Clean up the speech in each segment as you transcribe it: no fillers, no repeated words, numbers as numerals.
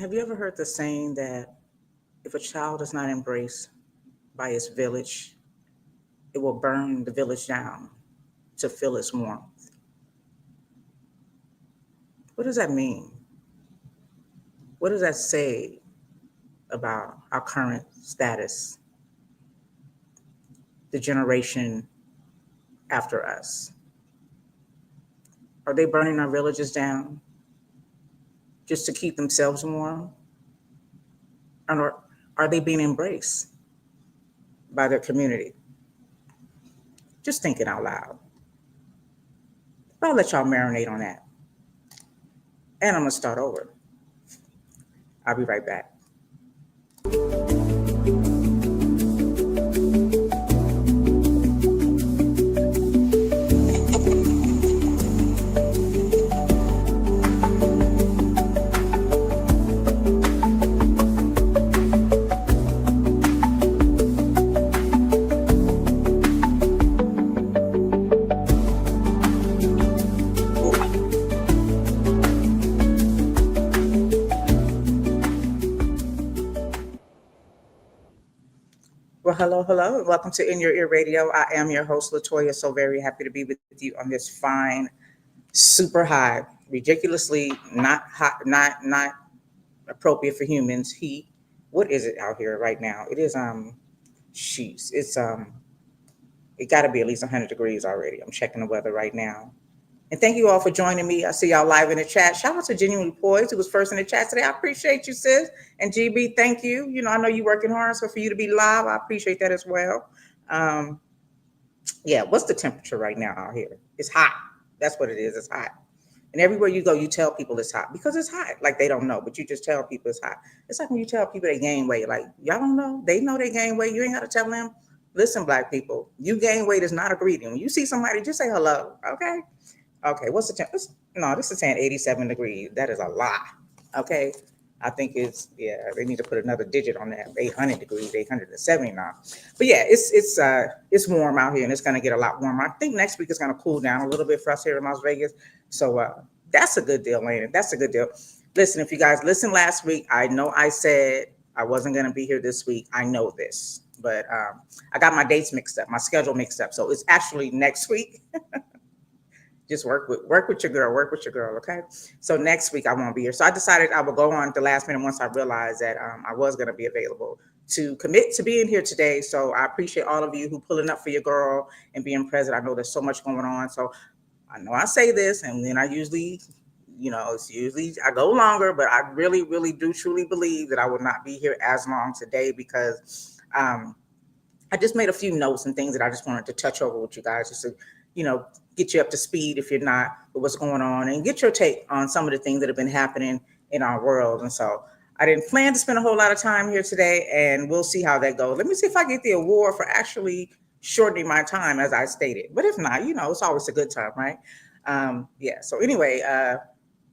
Have you ever heard the saying that if a child is not embraced by its village, it will burn the village down to feel its warmth? What does that mean? What does that say about our current status, the generation after us? Are they burning our villages down just to keep themselves warm? Or are they being embraced by their community? Just thinking out loud. But I'll let y'all marinate on that. And I'm going to start over. I'll be right back. Well, hello, hello, and welcome to In Your Ear Radio. I am your host, Latoya. So very happy to be with you on this fine, super high, ridiculously not hot, not appropriate for humans. Heat. What is it out here right now? It is sheets. It got to be at least 100 degrees already. I'm checking the weather right now. And thank you all for joining me. I see y'all live in the chat. Shout out to Genuinely Poised, who was first in the chat today. I appreciate you, sis. And GB, thank you. You know, I know you're working hard, so for you to be live, I appreciate that as well. Um, yeah, what's the temperature right now out here? It's hot. That's what it is. It's hot. And everywhere you go, you tell people it's hot because it's hot. Like they don't know, but you just tell people it's hot. It's like when you tell people they gain weight. Like, y'all don't know. They know they gain weight. You ain't got to tell them. Listen, black people, you gain weight is not a greeting. When you see somebody, just say hello. Okay. Okay. What's the temperature? No, this is saying 87 degrees. That is a lie. Okay. I think yeah, they need to put another digit on that. 800 degrees, 870 now. But yeah, it's warm out here and it's gonna get a lot warmer. I think next week is gonna cool down a little bit for us here in Las Vegas. So that's a good deal, Lane. That's a good deal. Listen, if you guys listened last week, I know I said I wasn't gonna be here this week. I know this, but I got my dates mixed up, my schedule mixed up. So it's actually next week. Just work with your girl, okay? So next week I won't be here. So I decided I would go on at the last minute once I realized that I was going to be available to commit to being here today. So I appreciate all of you who pulling up for your girl and being present. I know there's so much going on. So I know I say this, and then I usually, it's usually I go longer, but I really, really do truly believe that I will not be here as long today because I just made a few notes and things that I just wanted to touch over with you guys just to, get you up to speed if you're not with what's going on and get your take on some of the things that have been happening in our world. And so I didn't plan to spend a whole lot of time here today, and we'll see how that goes. Let me see if I get the award for actually shortening my time as I stated. But if not, it's always a good time, right? Yeah. So anyway,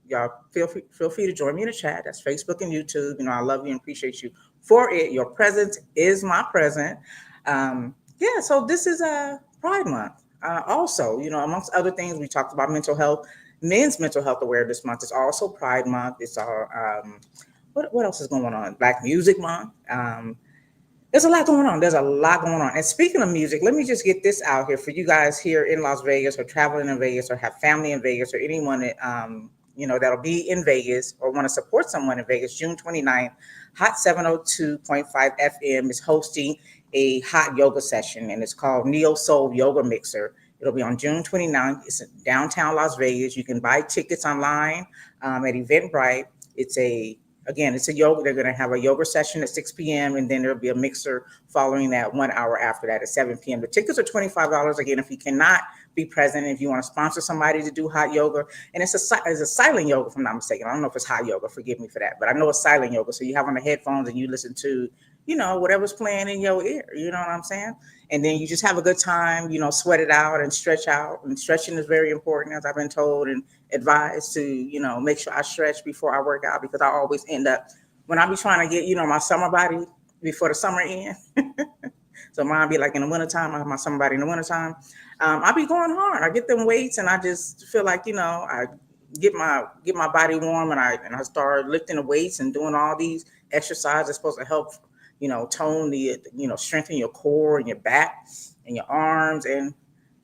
y'all feel free to join me in the chat. That's Facebook and YouTube. I love you and appreciate you for it. Your presence is my present. Yeah. So this is Pride Month. Also, amongst other things, we talked about mental health. Men's mental health awareness month is also Pride Month. It's our what else is going on? Black Music Month. There's a lot going on. And speaking of music, let me just get this out here for you guys here in Las Vegas or traveling in Vegas or have family in Vegas or anyone that, that'll be in Vegas or want to support someone in Vegas. June 29th, Hot 702.5 FM is hosting a hot yoga session, and it's called Neo Soul Yoga Mixer. It'll be on June 29th. It's in downtown Las Vegas. You can buy tickets online at Eventbrite. It's a yoga. They're going to have a yoga session at 6 p.m. and then there'll be a mixer following that 1 hour after that at 7 p.m. The tickets are $25. Again, if you cannot be present, if you want to sponsor somebody to do hot yoga, and it's a silent yoga, if I'm not mistaken. I don't know if it's hot yoga. Forgive me for that, but I know it's silent yoga. So you have on the headphones and you listen to, whatever's playing in your ear. You know what I'm saying? And then you just have a good time, sweat it out and stretch out. And stretching is very important, as I've been told and advised to, make sure I stretch before I work out, because I always end up, when I be trying to get, my summer body before the summer ends. So mine be like in the wintertime. I have my summer body in the wintertime. I be going hard. I get them weights and I just feel like, get my body warm, and I start lifting the weights and doing all these exercises that's supposed to help, tone strengthen your core and your back and your arms. And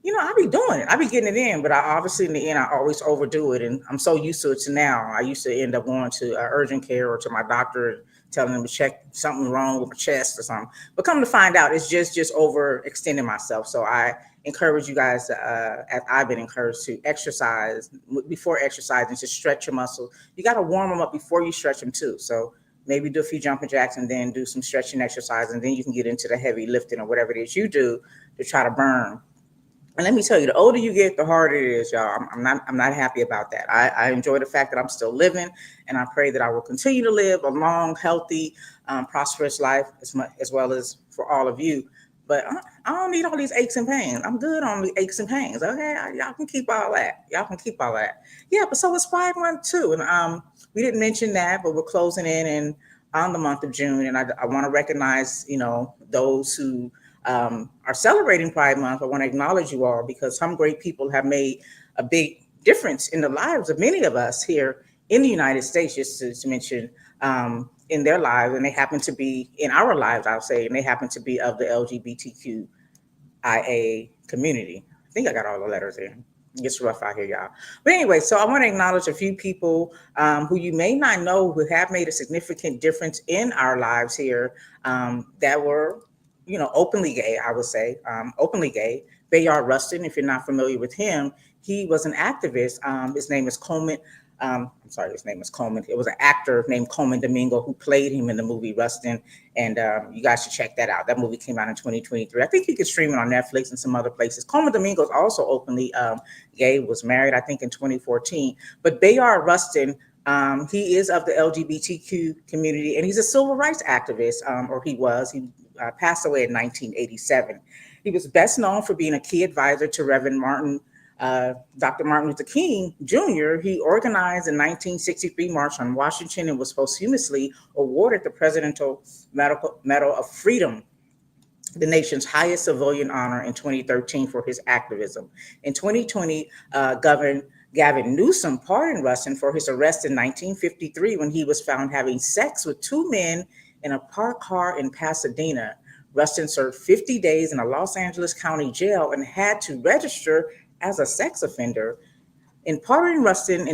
I be doing it. I be getting it in, but I obviously in the end I always overdo it, and I'm so used to it to now. I used to end up going to urgent care or to my doctor, telling them to check something wrong with my chest or something. But come to find out, it's just overextending myself. So I encourage you guys, as I've been encouraged, to exercise before exercising, to stretch your muscles. You got to warm them up before you stretch them too. So maybe do a few jumping jacks and then do some stretching exercise, and then you can get into the heavy lifting or whatever it is you do to try to burn. And let me tell you, the older you get, the harder it is, y'all. I'm not happy about that. I enjoy the fact that I'm still living, and I pray that I will continue to live a long, healthy, prosperous life as well as for all of you. But I don't need all these aches and pains. I'm good on the aches and pains. Okay, y'all can keep all that. Y'all can keep all that. Yeah, but so it's Pride Month too, and we didn't mention that, but we're closing in and on the month of June, and I want to recognize those who are celebrating Pride Month. I want to acknowledge you all, because some great people have made a big difference in the lives of many of us here in the United States, just to mention in their lives, and they happen to be in our lives, I'll say, and they happen to be of the LGBTQIA community. I think I got all the letters in. It gets rough out here, y'all. But anyway, so I want to acknowledge a few people who you may not know, who have made a significant difference in our lives here, that were openly gay, I would say, openly gay. Bayard Rustin, if you're not familiar with him, he was an activist. His name is Coleman. I'm sorry, his name is Coleman. It was an actor named Coleman Domingo who played him in the movie Rustin. And you guys should check that out. That movie came out in 2023. I think you could stream it on Netflix and some other places. Coleman Domingo is also openly gay, was married, I think, in 2014. But Bayard Rustin, he is of the LGBTQ community, and he's a civil rights activist, or he was. He passed away in 1987. He was best known for being a key advisor to Reverend Dr. Martin Luther King Jr. He organized the 1963 March on Washington and was posthumously awarded the Presidential Medal of Freedom, the nation's highest civilian honor, in 2013 for his activism. In 2020, Governor Gavin Newsom pardoned Rustin for his arrest in 1953 when he was found having sex with two men in a parked car in Pasadena. Rustin served 50 days in a Los Angeles County jail and had to register as a sex offender. In pardoning Rustin,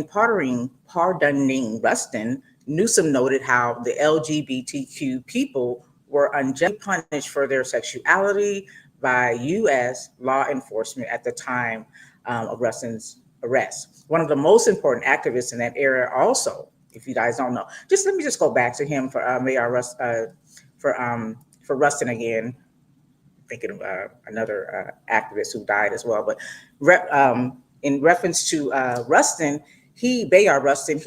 Newsom noted how the LGBTQ people were unjustly punished for their sexuality by U.S. law enforcement at the time of Rustin's arrest. One of the most important activists in that era, also, if you guys don't know, let me go back to him for for Rustin again. Thinking of another activist who died as well, but in reference to Rustin, Bayard Rustin,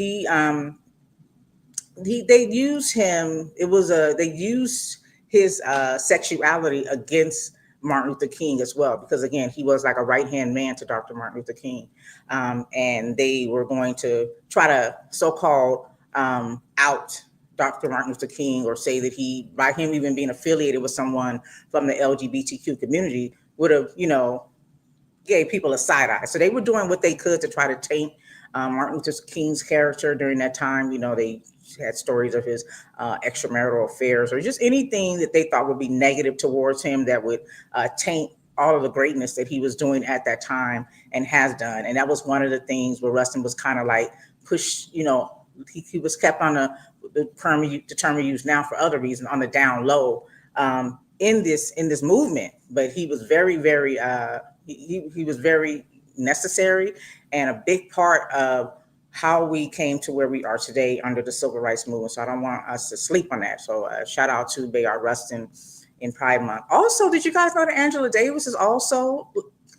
they used him. They used his sexuality against Martin Luther King as well, because again, he was like a right-hand man to Dr. Martin Luther King, and they were going to try to so-called out Dr. Martin Luther King, or say that by him even being affiliated with someone from the LGBTQ community, would have, gave people a side eye. So they were doing what they could to try to taint Martin Luther King's character during that time. They had stories of his extramarital affairs, or just anything that they thought would be negative towards him that would taint all of the greatness that he was doing at that time and has done. And that was one of the things where Rustin was kind of like pushed, he was kept on the term we use now for other reasons, on the down low in this movement. But he was very, very he was very necessary and a big part of how we came to where we are today under the civil rights movement. So I don't want us to sleep on that. So shout out to Bayard Rustin in Pride Month. Also, did you guys know that Angela Davis is also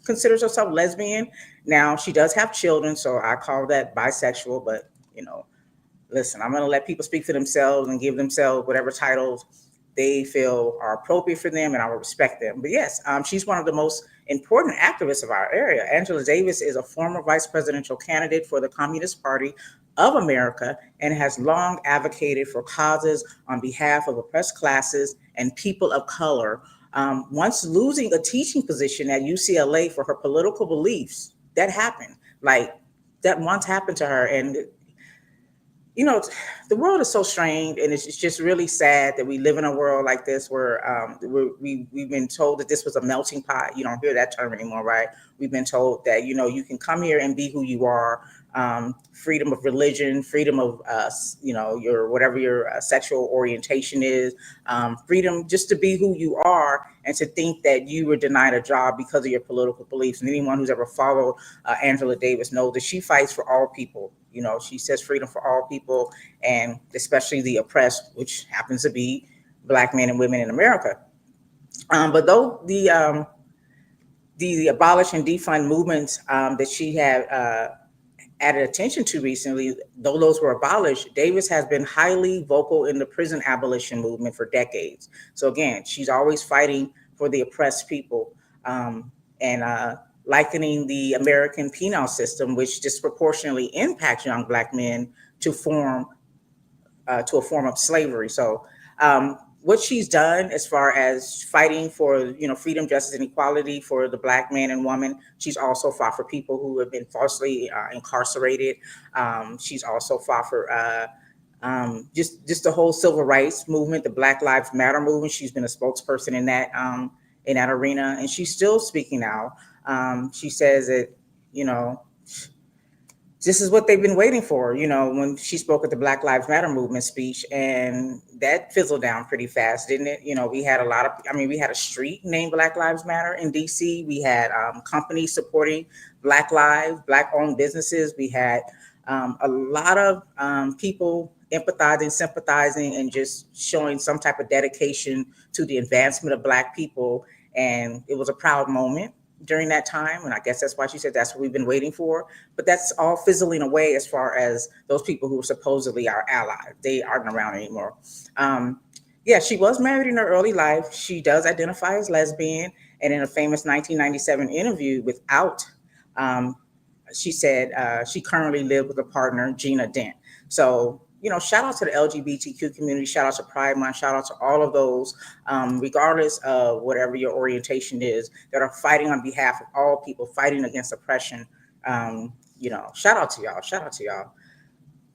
considers herself lesbian? Now, she does have children, so I call that bisexual, but listen, I'm going to let people speak for themselves and give themselves whatever titles they feel are appropriate for them, and I will respect them. But yes, she's one of the most important activists of our area. Angela Davis is a former vice presidential candidate for the Communist Party of America and has long advocated for causes on behalf of oppressed classes and people of color. Once losing a teaching position at UCLA for her political beliefs, that happened. that once happened to her. And you know, the world is so strange, and it's just really sad that we live in a world like this where we've been told that this was a melting pot. You don't hear that term anymore, right? We've been told that, you know, you can come here and be who you are, freedom of religion, freedom of, you know, your whatever your sexual orientation is, freedom just to be who you are, and to think that you were denied a job because of your political beliefs. And anyone who's ever followed Angela Davis knows that she fights for all people. You know, she says freedom for all people, and especially the oppressed, which happens to be Black men and women in America. But though the abolish and defund movements that she had added attention to recently, though those were abolished, Davis has been highly vocal in the prison abolition movement for decades. So again, she's always fighting for the oppressed people, and likening the American penal system, which disproportionately impacts young Black men, to form to a form of slavery. So what she's done as far as fighting for, you know, freedom, justice, and equality for the Black man and woman, she's also fought for people who have been falsely incarcerated. She's also fought for just the whole civil rights movement, the Black Lives Matter movement. She's been a spokesperson in that arena, and she's still speaking out. She says that, you know, this is what they've been waiting for, you know, when she spoke at the Black Lives Matter movement speech, and that fizzled down pretty fast, didn't it? You know, we had we had a street named Black Lives Matter in DC. We had companies supporting Black lives, Black owned businesses. We had a lot of people empathizing, sympathizing, and just showing some type of dedication to the advancement of Black people. And it was a proud moment during that time. And I guess that's why she said that's what we've been waiting for. But that's all fizzling away as far as those people who were supposedly our allies. They aren't around anymore. Yeah, she was married in her early life. She does identify as lesbian. And in a famous 1997 interview with Out, she said she currently lived with a partner, Gina Dent. So, you know, shout out to the LGBTQ community, shout out to Pride Month, shout out to all of those, regardless of whatever your orientation is, that are fighting on behalf of all people, fighting against oppression. You know, shout out to y'all, shout out to y'all.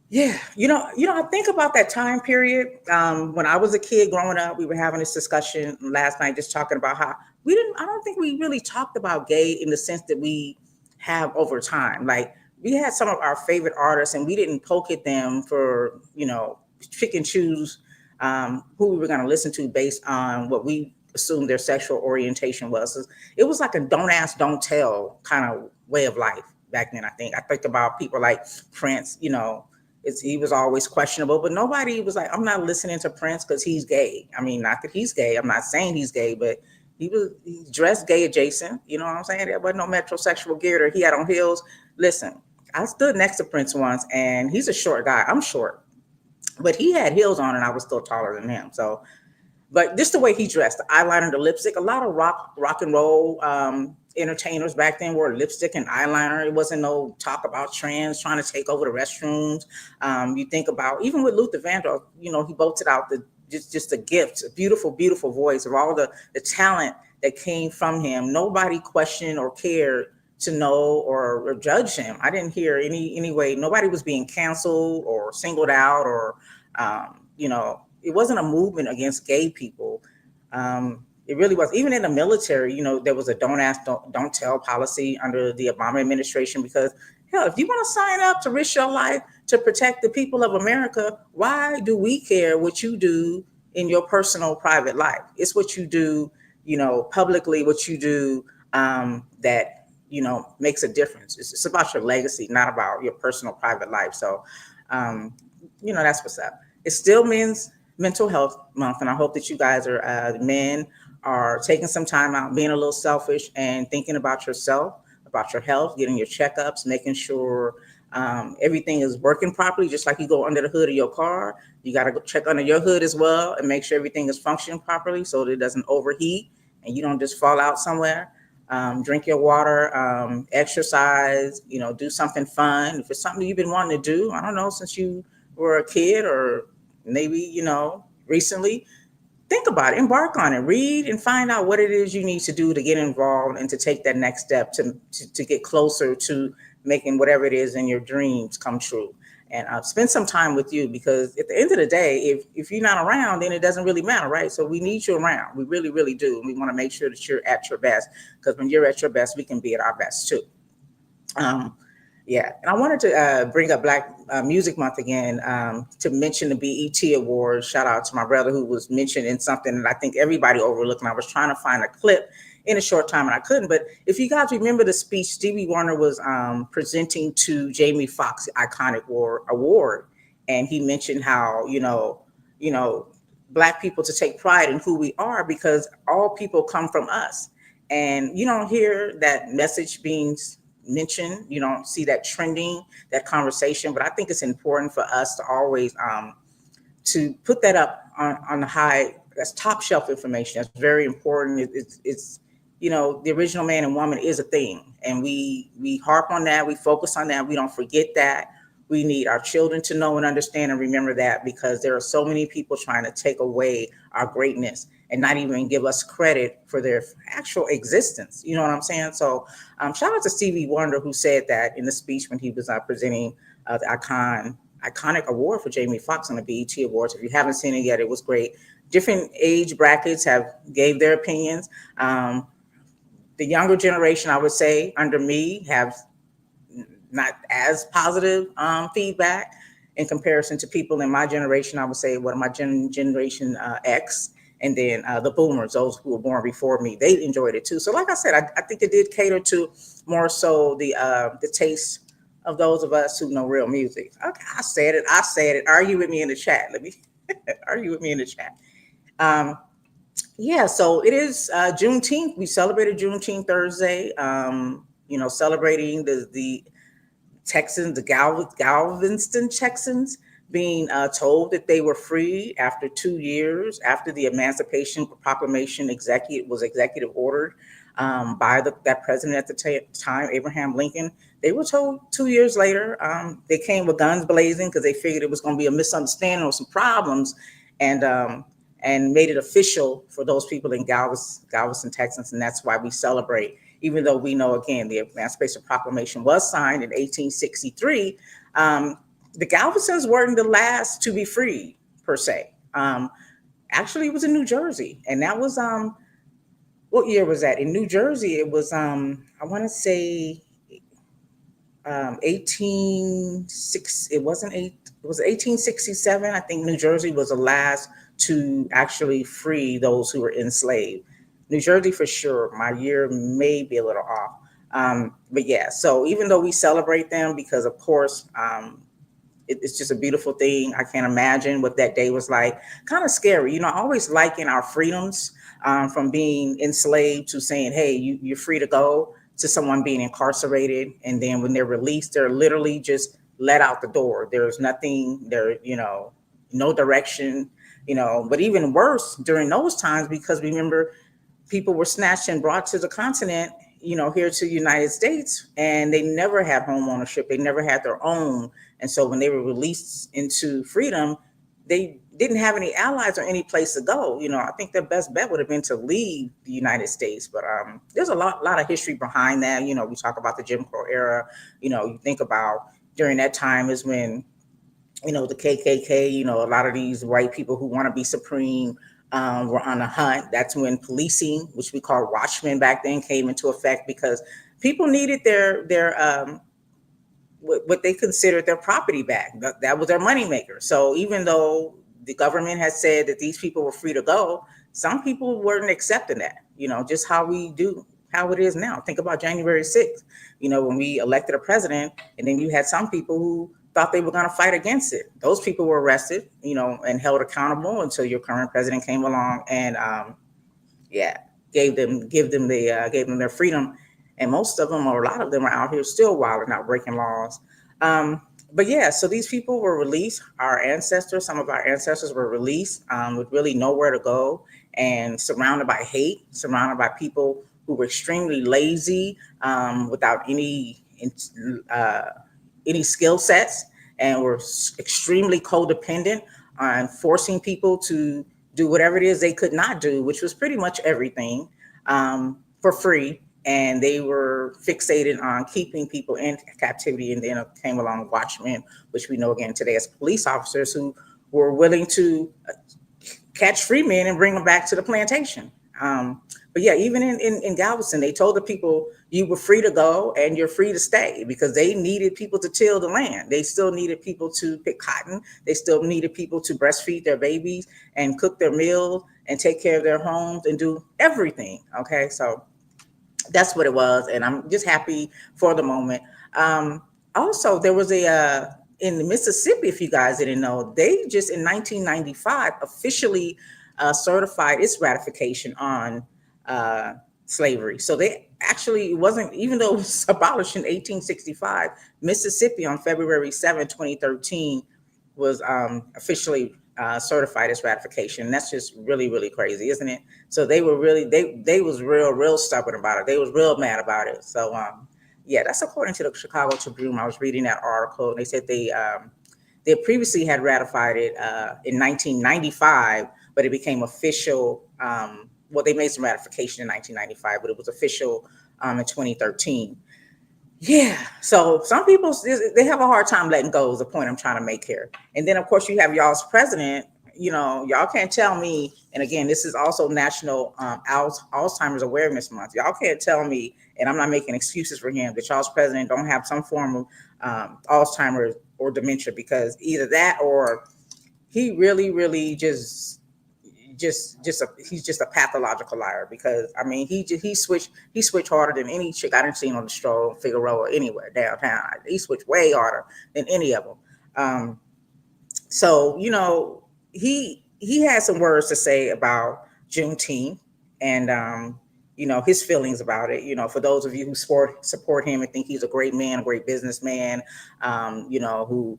Yeah, I think about that time period when I was a kid growing up. We were having this discussion last night, just talking about how I don't think we really talked about gay in the sense that we have over time. Like, we had some of our favorite artists, and we didn't poke at them for, you know, pick and choose who we were going to listen to based on what we assumed their sexual orientation was. It was like a don't ask, don't tell kind of way of life back then. I think about people like Prince. You know, he was always questionable, but nobody was like, I'm not listening to Prince because he's gay. I mean, not that he's gay. I'm not saying he's gay, but he dressed gay adjacent. You know what I'm saying? There wasn't no metrosexual gear that he had on heels. Listen, I stood next to Prince once, and he's a short guy. I'm short, but he had heels on, and I was still taller than him. So, but just the way he dressed, the eyeliner, the lipstick. A lot of rock and roll entertainers back then wore lipstick and eyeliner. It wasn't no talk about trans trying to take over the restrooms. You think about even with Luther Vandross, you know, he bolted out just a gift, a beautiful, beautiful voice of all the talent that came from him. Nobody questioned or cared to know or judge him. I didn't hear anyway. Nobody was being canceled or singled out, or you know, it wasn't a movement against gay people. It really was. Even in the military, you know, there was a don't ask, don't tell policy under the Obama administration, because hell, if you want to sign up to risk your life to protect the people of America, why do we care what you do in your personal private life? It's what you do, you know, publicly, what you do that, you know, makes a difference. It's about your legacy, not about your personal private life. So, you know, that's what's up. It still means Mental Health Month, and I hope that you guys men are taking some time out, being a little selfish, and thinking about yourself, about your health, getting your checkups, making sure everything is working properly. Just like you go under the hood of your car, you got to go check under your hood as well and make sure everything is functioning properly so that it doesn't overheat and you don't just fall out somewhere. Drink your water, exercise, you know, do something fun. If it's something you've been wanting to do, I don't know, since you were a kid, or maybe, you know, recently, think about it, embark on it, read and find out what it is you need to do to get involved and to take that next step to get closer to making whatever it is in your dreams come true. And spend some time with you, because at the end of the day, if you're not around, then it doesn't really matter, right? So we need you around. We really, really do. And we want to make sure that you're at your best, because when you're at your best, we can be at our best too. Um, yeah, and I wanted to bring up Black Music Month again, to mention the BET Awards. Shout out to my brother who was mentioned in something that I think everybody overlooked. And I was trying to find a clip in a short time and I couldn't. But if you guys remember the speech Stevie Wonder was presenting to Jamie Foxx Iconic Award, and he mentioned how you know, Black people to take pride in who we are, because all people come from us. And you don't hear that message being mentioned. You don't see that trending, that conversation. But I think it's important for us to always to put that up on the high. That's top shelf information. That's very important. It's the original man and woman is a thing, and we harp on that. We focus on that. We don't forget that. We need our children to know and understand and remember that, because there are so many people trying to take away our greatness and not even give us credit for their actual existence. You know what I'm saying? So shout out to Stevie Wonder, who said that in the speech when he was presenting the iconic award for Jamie Foxx on the BET Awards. If you haven't seen it yet, it was great. Different age brackets have gave their opinions. The younger generation, I would say, under me, have not as positive feedback in comparison to people in my generation. I would say what my generation X, and then the boomers, those who were born before me, they enjoyed it too. So like I said, I think it did cater to more so the taste of those of us who know real music. Okay, I said it. Argue with me in the chat. Let me argue with me in the chat. Um, yeah, so it is Juneteenth. We celebrated Juneteenth Thursday. Celebrating the Texans, the Galveston Texans, being told that they were free after 2 years after the Emancipation Proclamation was executive ordered by that president at the time, Abraham Lincoln. They were told 2 years later. They came with guns blazing because they figured it was going to be a misunderstanding or some problems, and made it official for those people in Galveston, Texas, and that's why we celebrate. Even though we know, again, the Emancipation Proclamation was signed in 1863, the Galvestons weren't the last to be free, per se. Actually, it was in New Jersey, and that was what year was that? In New Jersey, it was I want to say 1860. It wasn't eight. It was 1867. I think New Jersey was the last to actually free those who were enslaved. New Jersey for sure. My year may be a little off. But yeah, so even though we celebrate them, because of course it's just a beautiful thing. I can't imagine what that day was like. Kind of scary. I always liken our freedoms from being enslaved to saying, hey, you're free to go, to someone being incarcerated. And then when they're released, they're literally just let out the door. There's nothing there, no direction, but even worse during those times, because remember, people were snatched and brought to the continent, here to the United States, and they never had home ownership. They never had their own. And so when they were released into freedom, they didn't have any allies or any place to go. I think their best bet would have been to leave the United States. But there's a lot of history behind that. We talk about the Jim Crow era. You think about during that time is when, the KKK, a lot of these white people who want to be supreme were on a hunt. That's when policing, which we call watchmen back then, came into effect, because people needed their what they considered their property back. That was their moneymaker. So even though the government had said that these people were free to go, some people weren't accepting that. Just how it is now. Think about January 6th. When we elected a president, and then you had some people who thought they were going to fight against it. Those people were arrested, and held accountable until your current president came along and, gave them their freedom. And most of them, or a lot of them, are out here still wild and not breaking laws. But yeah, so these people were released. Some of our ancestors were released with really nowhere to go, and surrounded by hate, surrounded by people who were extremely lazy, without any skill sets, and were extremely codependent on forcing people to do whatever it is they could not do, which was pretty much everything, for free. And they were fixated on keeping people in captivity. And then came along watchmen, which we know again today as police officers who were willing to catch free men and bring them back to the plantation. But yeah, even in Galveston, they told the people you were free to go and you're free to stay because they needed people to till the land. They still needed people to pick cotton. They still needed people to breastfeed their babies and cook their meals and take care of their homes and do everything. Okay, so that's what it was, and I'm just happy for the moment. Also, there was a in Mississippi. If you guys didn't know, they just in 1995 officially certified its ratification on uh, slavery. So they actually it wasn't even though it was abolished in 1865. Mississippi on February 7, 2013 was officially certified as ratification. And that's just really, really crazy, isn't it? So they were really they was real stubborn about it. They was real mad about it. So yeah, that's according to the Chicago Tribune. I was reading that article, and they said they previously had ratified it in 1995, but it became official. Well, they made some ratification in 1995, but it was official in 2013. Yeah. So some people they have a hard time letting go is the point I'm trying to make here. And then of course you have y'all's president. You know, y'all can't tell me. And again, this is also National Alzheimer's Awareness Month. Y'all can't tell me, and I'm not making excuses for him, that y'all's president don't have some form of Alzheimer's or dementia because either that or he really he's just a pathological liar because I mean he switched harder than any chick I didn't see on the stroll, Figaro or anywhere downtown. He switched way harder than any of them. So you know he had some words to say about Juneteenth and you know his feelings about it. You know, for those of you who support him and think he's a great man, a great businessman, you know who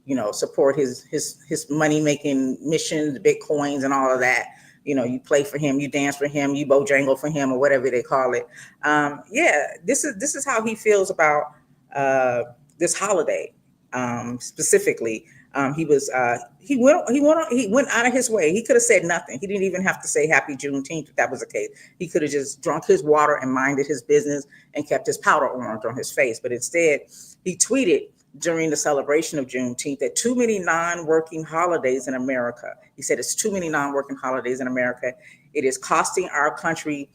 you know, support his money making missions, bitcoins, and all of that. You know, you play for him, you dance for him, you bojangle for him, or whatever they call it. Yeah, this is how he feels about this holiday specifically. He went out of his way. He could have said nothing. He didn't even have to say Happy Juneteenth if that was the case. He could have just drunk his water and minded his business and kept his powder orange on his face. But instead, he tweeted during the celebration of Juneteenth that too many non-working holidays in America. He said it's too many non-working holidays in America. It is costing our country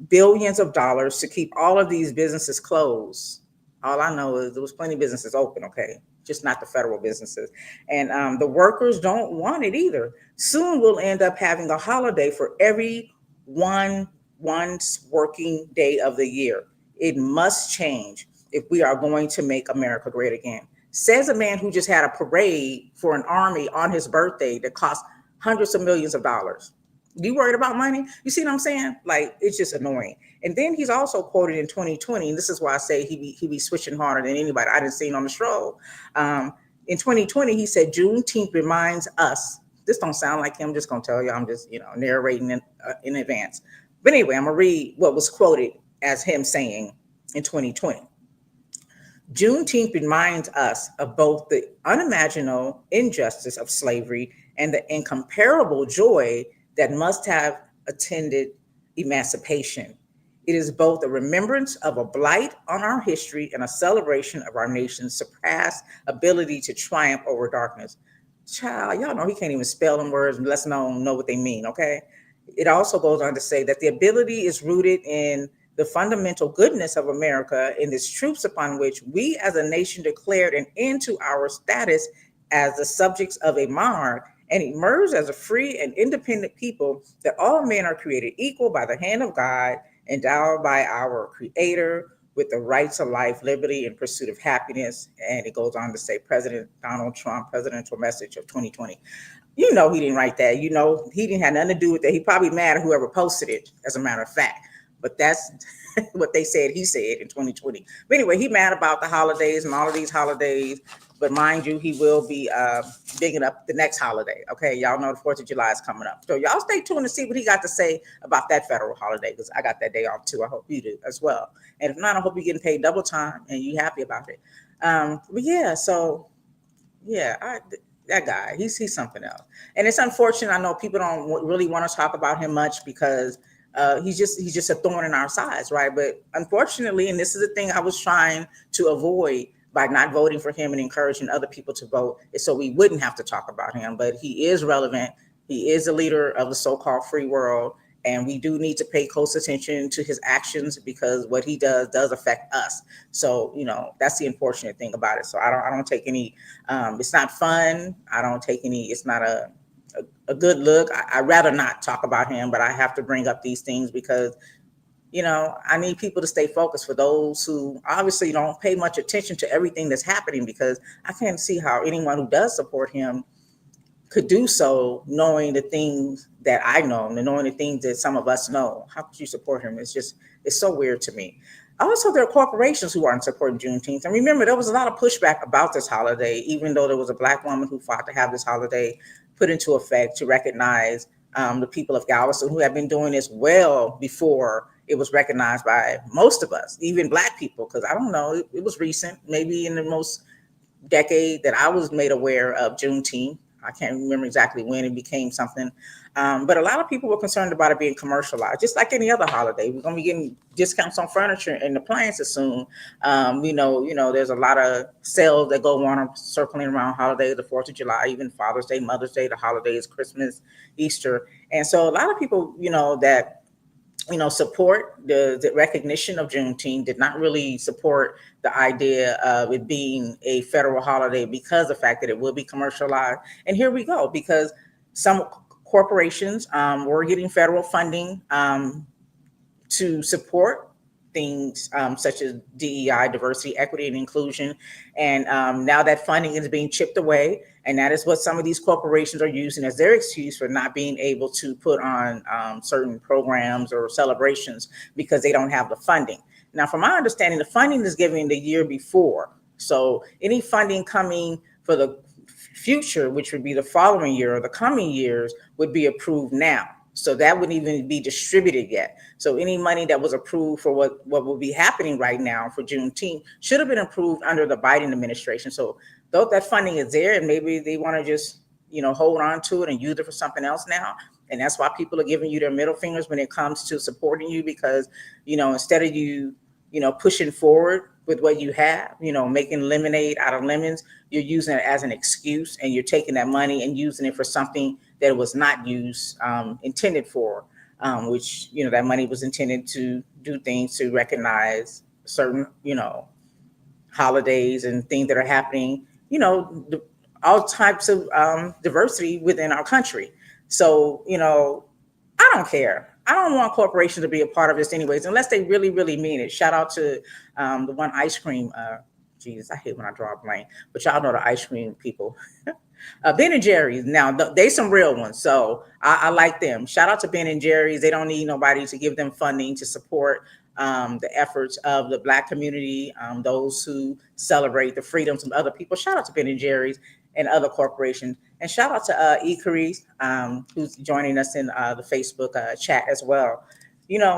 billions of dollars to keep all of these businesses closed. All I know is there was plenty of businesses open, okay, just not the federal businesses. And the workers don't want it either. Soon we'll end up having a holiday for every one working day of the year. It must change if we are going to make America great again. Says a man who just had a parade for an army on his birthday that cost hundreds of millions of dollars. You worried about money? You see what I'm saying? Like, it's just annoying. And then he's also quoted in 2020, and this is why I say he be switching harder than anybody I didn't see on the stroll. In 2020, he said, Juneteenth reminds us, this don't sound like him, I'm just gonna tell you, I'm just, narrating in advance. But anyway, I'm gonna read what was quoted as him saying in 2020. Juneteenth reminds us of both the unimaginable injustice of slavery and the incomparable joy that must have attended emancipation. It is both a remembrance of a blight on our history and a celebration of our nation's surpassed ability to triumph over darkness. Child, y'all know he can't even spell them words unless know what they mean, okay? It also goes on to say that the ability is rooted in the fundamental goodness of America and its truths upon which we as a nation declared an end to our status as the subjects of a monarch and emerged as a free and independent people, that all men are created equal by the hand of God, endowed by our Creator with the rights of life, liberty, and pursuit of happiness. And it goes on to say, President Donald Trump, presidential message of 2020. You know he didn't write that. You know he didn't have nothing to do with that. He probably mad at whoever posted it, as a matter of fact. But that's what they said he said in 2020. But anyway, he mad about the holidays and all of these holidays. But mind you, he will be digging up the next holiday. Okay, y'all know the 4th of July is coming up. So y'all stay tuned to see what he got to say about that federal holiday, because I got that day off too. I hope you do as well. And if not, I hope you're getting paid double time and you happy about it. But yeah, so yeah, that guy, he's something else. And it's unfortunate. I know people don't really want to talk about him much because he's just a thorn in our sides, right? But unfortunately, and this is the thing I was trying to avoid by not voting for him and encouraging other people to vote, is so we wouldn't have to talk about him. But he is relevant. He is a leader of the so-called free world, and we do need to pay close attention to his actions because what he does affect us. So that's the unfortunate thing about it. So I don't take any. It's not fun. I don't take any. It's not a good look. I'd rather not talk about him, but I have to bring up these things because I need people to stay focused, for those who obviously don't pay much attention to everything that's happening, because I can't see how anyone who does support him could do so knowing the things that I know and knowing the things that some of us know. How could you support him? It's so weird to me. Also, there are corporations who aren't supporting Juneteenth. And remember, there was a lot of pushback about this holiday, even though there was a Black woman who fought to have this holiday put into effect to recognize the people of Galveston, who have been doing this well before it was recognized by most of us, even Black people, because I don't know, it was recent, maybe in the most decade that I was made aware of Juneteenth. I can't remember exactly when it became something, but a lot of people were concerned about it being commercialized, just like any other holiday. We're going to be getting discounts on furniture and appliances soon. There's a lot of sales that go on circling around holidays, the 4th of July, even Father's Day, Mother's Day, the holidays, Christmas, Easter. And so a lot of people, that support the recognition of Juneteenth did not really support the idea of it being a federal holiday because of the fact that it will be commercialized. And here we go, because some corporations were getting federal funding to support things such as DEI, diversity, equity, and inclusion. And now that funding is being chipped away. And that is what some of these corporations are using as their excuse for not being able to put on certain programs or celebrations because they don't have the funding. Now, from my understanding, the funding is given the year before. So any funding coming for the future, which would be the following year or the coming years, would be approved now. So that wouldn't even be distributed yet. So any money that was approved for what will be happening right now for Juneteenth should have been approved under the Biden administration. So though that funding is there, and maybe they want to just hold on to it and use it for something else now. And that's why people are giving you their middle fingers when it comes to supporting you, because instead of you pushing forward with what you have, making lemonade out of lemons, you're using it as an excuse, and you're taking that money and using it for something that it was not used intended for, which that money was intended to do things to recognize certain holidays and things that are happening, all types of diversity within our country. So I don't care. I don't want corporations to be a part of this anyways, unless they really, really mean it. Shout out to the one ice cream. Jesus, I hate when I draw a blank, but y'all know the ice cream people. Ben and Jerry's. Now they some real ones, so I like them. Shout out to Ben and Jerry's. They don't need nobody to give them funding to support the efforts of the Black community, those who celebrate the freedoms of other people. Shout out to Ben and Jerry's and other corporations, and shout out to Ecarice, who's joining us in the Facebook chat as well.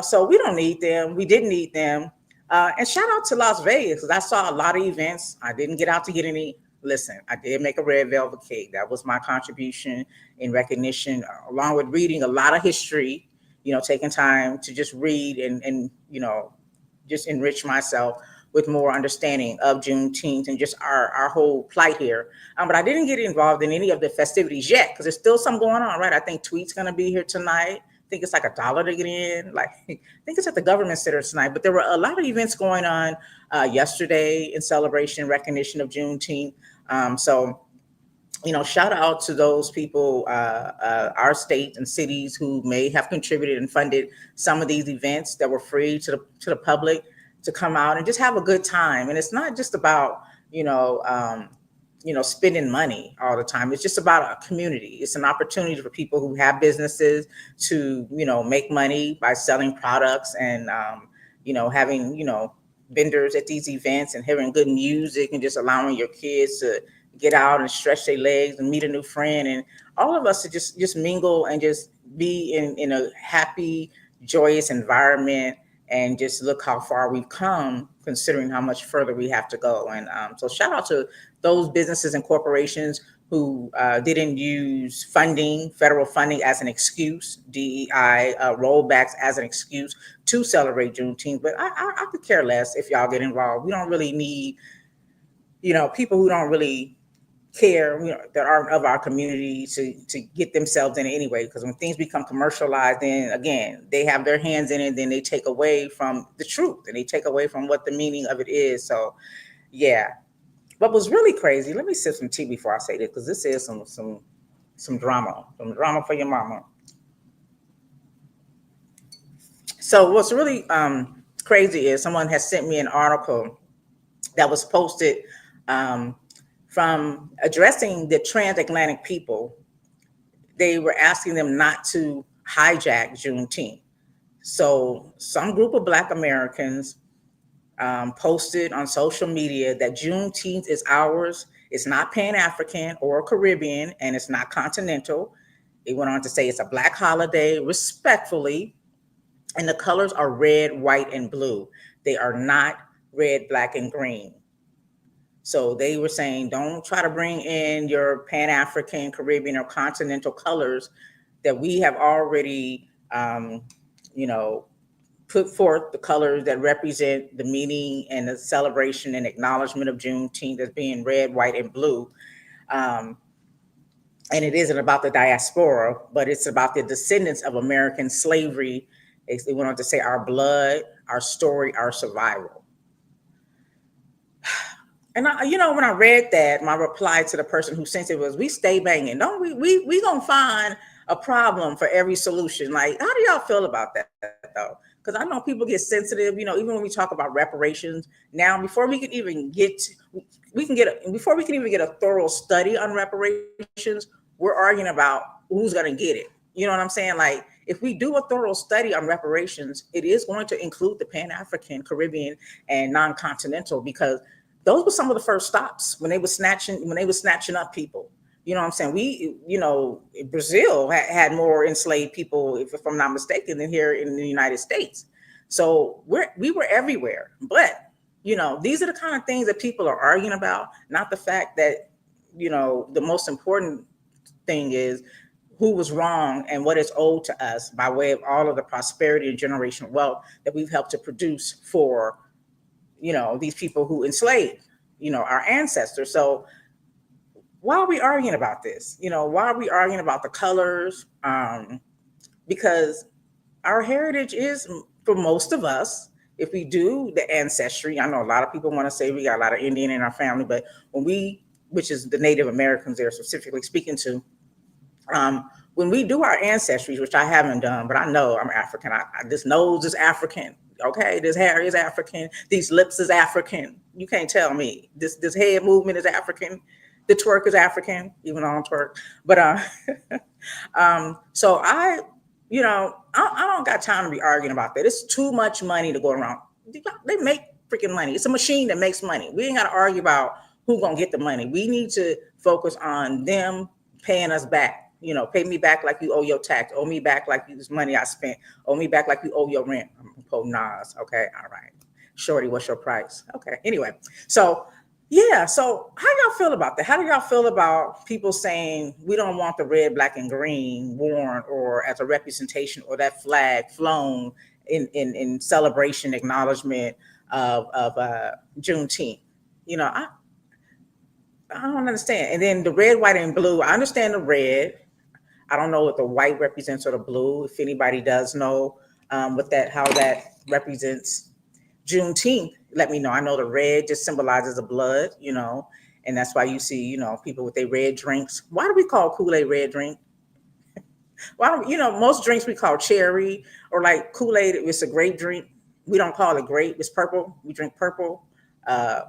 So we don't need them. We didn't need them. And shout out to Las Vegas, because I saw a lot of events. I didn't get out to get any. Listen, I did make a red velvet cake. That was my contribution in recognition, along with reading a lot of history, taking time to just read and just enrich myself with more understanding of Juneteenth and just our whole plight here. But I didn't get involved in any of the festivities yet, because there's still some going on, right? I think Tweet's going to be here tonight. I think it's like $1 to get in. Like, I think it's at the Government Center tonight. But there were a lot of events going on yesterday in celebration and recognition of Juneteenth. So shout out to those people, our state and cities who may have contributed and funded some of these events that were free to the public to come out and just have a good time. And it's not just about spending money all the time. It's just about a community. It's an opportunity for people who have businesses to make money by selling products and having vendors at these events and hearing good music and just allowing your kids to get out and stretch their legs and meet a new friend, and all of us to just mingle and just be in a happy, joyous environment and just look how far we've come, considering how much further we have to go. And so shout out to those businesses and corporations who didn't use funding, federal funding, as an excuse, DEI rollbacks as an excuse to celebrate Juneteenth. But I could care less if y'all get involved. We don't really need, people who don't really care, that aren't of our community, to get themselves in it anyway. Because when things become commercialized, then again, they have their hands in it, then they take away from the truth and they take away from what the meaning of it is. So yeah. What was really crazy, let me sip some tea before I say this, because this is some drama for your mama. So what's really crazy is someone has sent me an article that was posted from addressing the transatlantic people. They were asking them not to hijack Juneteenth. So some group of Black Americans posted on social media that Juneteenth is ours. It's not Pan-African or Caribbean, and it's not continental. They went on to say it's a Black holiday, respectfully, and the colors are red, white, and blue. They are not red, black, and green. So they were saying, don't try to bring in your Pan-African, Caribbean, or continental colors that we have already, put forth, the colors that represent the meaning and the celebration and acknowledgement of Juneteenth as being red, white, and blue. And it isn't about the diaspora, but it's about the descendants of American slavery. They went on to say our blood, our story, our survival. And when I read that, my reply to the person who sent it was, we stay banging. Don't we gonna find a problem for every solution. Like, how do y'all feel about that though? Because I know people get sensitive, even when we talk about reparations. Now, before we can even get a thorough study on reparations, we're arguing about who's gonna get it. You know what I'm saying? Like, if we do a thorough study on reparations, it is going to include the Pan-African, Caribbean, and non-continental, because those were some of the first stops when they were snatching up people. You know what I'm saying? Brazil had more enslaved people, if I'm not mistaken, than here in the United States. So we were everywhere. But, these are the kind of things that people are arguing about, not the fact that, the most important thing is who was wrong and what is owed to us by way of all of the prosperity and generational wealth that we've helped to produce for, these people who enslaved, our ancestors. So why are we arguing about this? Why are we arguing about the colors? Because our heritage is, for most of us, if we do the ancestry, I know a lot of people want to say we got a lot of Indian in our family, but which is the Native Americans they're specifically speaking to, when we do our ancestries, which I haven't done, but I know I'm African. This nose is African. Okay, this hair is African. These lips is African. You can't tell me. This head movement is African. The twerk is African, even though I don't twerk. But so I don't got time to be arguing about that. It's too much money to go around. They make freaking money. It's a machine that makes money. We ain't got to argue about who's gonna get the money. We need to focus on them paying us back. Pay me back like you owe your tax. Owe me back like this money I spent. Owe me back like you owe your rent. I'm gonna Nas. Okay, all right. Shorty, what's your price? Okay. Anyway, so yeah. So how y'all feel about that? How do y'all feel about people saying we don't want the red, black, and green worn or as a representation or that flag flown in celebration, acknowledgement of Juneteenth? I don't understand. And then the red, white, and blue. I understand the red. I don't know what the white represents or the blue. If anybody does know how that represents Juneteenth, let me know. I know the red just symbolizes the blood, and that's why you see, people with their red drinks. Why do we call Kool-Aid red drink? Why most drinks we call cherry, or like Kool-Aid, it's a grape drink. We don't call it grape. It's purple. We drink purple.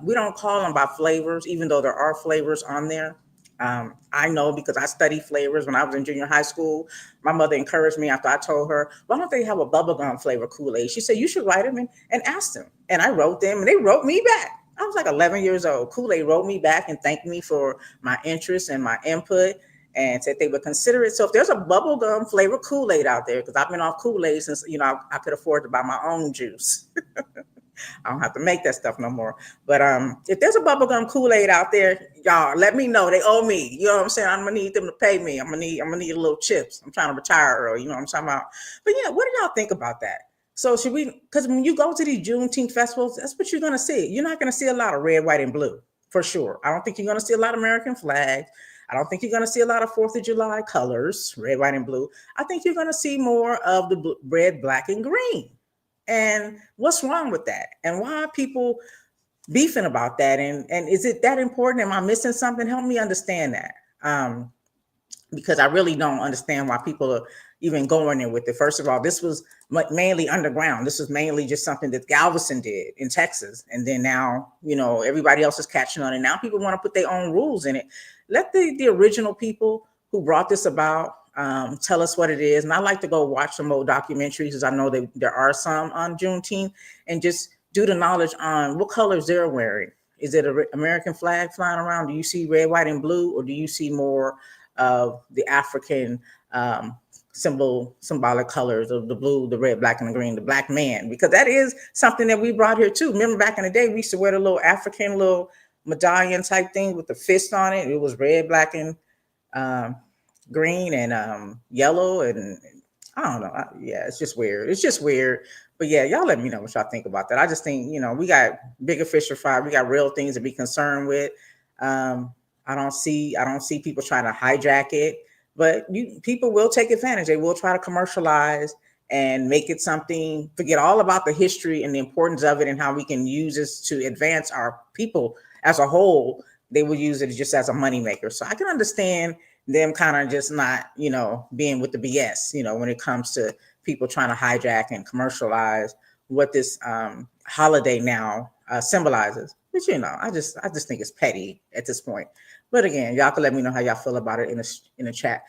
We don't call them by flavors, even though there are flavors on there. I know because I studied flavors when I was in junior high school. My mother encouraged me after I told her, why don't they have a bubblegum flavor Kool-Aid? She said, you should write them and ask them. And I wrote them and they wrote me back. I was like 11 years old. Kool-Aid wrote me back and thanked me for my interest and my input. and said they would consider it. So if there's a bubblegum flavored Kool-Aid out there, because I've been off Kool-Aid since, I could afford to buy my own juice. I don't have to make that stuff no more. But if there's a bubblegum Kool-Aid out there, y'all let me know. They owe me. You know what I'm saying? I'm gonna need them to pay me. I'm gonna need a little chips. I'm trying to retire early. You know what I'm talking about? But yeah, what do y'all think about that? So should we? Because when you go to these Juneteenth festivals, that's what you're gonna see. You're not gonna see a lot of red, white, and blue for sure. I don't think you're gonna see a lot of American flags. I don't think you're going to see a lot of 4th of July colors, red, white, and blue. I think you're going to see more of the red, black, and green. And what's wrong with that? And why are people beefing about that? And is it that important? Am I missing something? Help me understand that. Because I really don't understand why people are even going there with it. First of all, this was mainly underground. This was mainly just something that Galveston did in Texas. And then now, everybody else is catching on. And now people want to put their own rules in it. Let the original people who brought this about tell us what it is. And I like to go watch some old documentaries, because I know that there are some on Juneteenth, and just do the knowledge on what colors they're wearing. Is it an American flag flying around? Do you see red, white, and blue? Or do you see more of the African symbolic colors of the blue, the red, black, and the green, the black man? Because that is something that we brought here too. Remember back in the day, we used to wear the little African little medallion type thing with the fist on it. It was red, black, and green, and yellow, and I don't know. Yeah, it's just weird. It's just weird. But yeah, y'all let me know what y'all think about that. I just think, we got bigger fish to fry. We got real things to be concerned with. I don't see people trying to hijack it, but people will take advantage. They will try to commercialize and make it something, forget all about the history and the importance of it and how we can use this to advance our people as a whole. They will use it just as a moneymaker. So I can understand them kind of just not, being with the BS, when it comes to people trying to hijack and commercialize what this holiday now symbolizes. But I just think it's petty at this point. But again, y'all can let me know how y'all feel about it in the chat.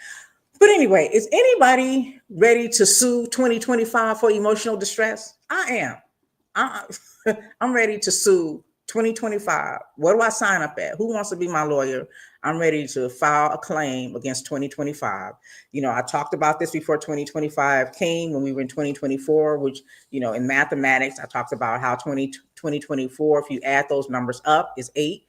But anyway, is anybody ready to sue 2025 for emotional distress? I am. I'm ready to sue 2025. What do I sign up at? Who wants to be my lawyer? I'm ready to file a claim against 2025. I talked about this before 2025 came, when we were in 2024, which, in mathematics, I talked about how 2024, if you add those numbers up, is 8,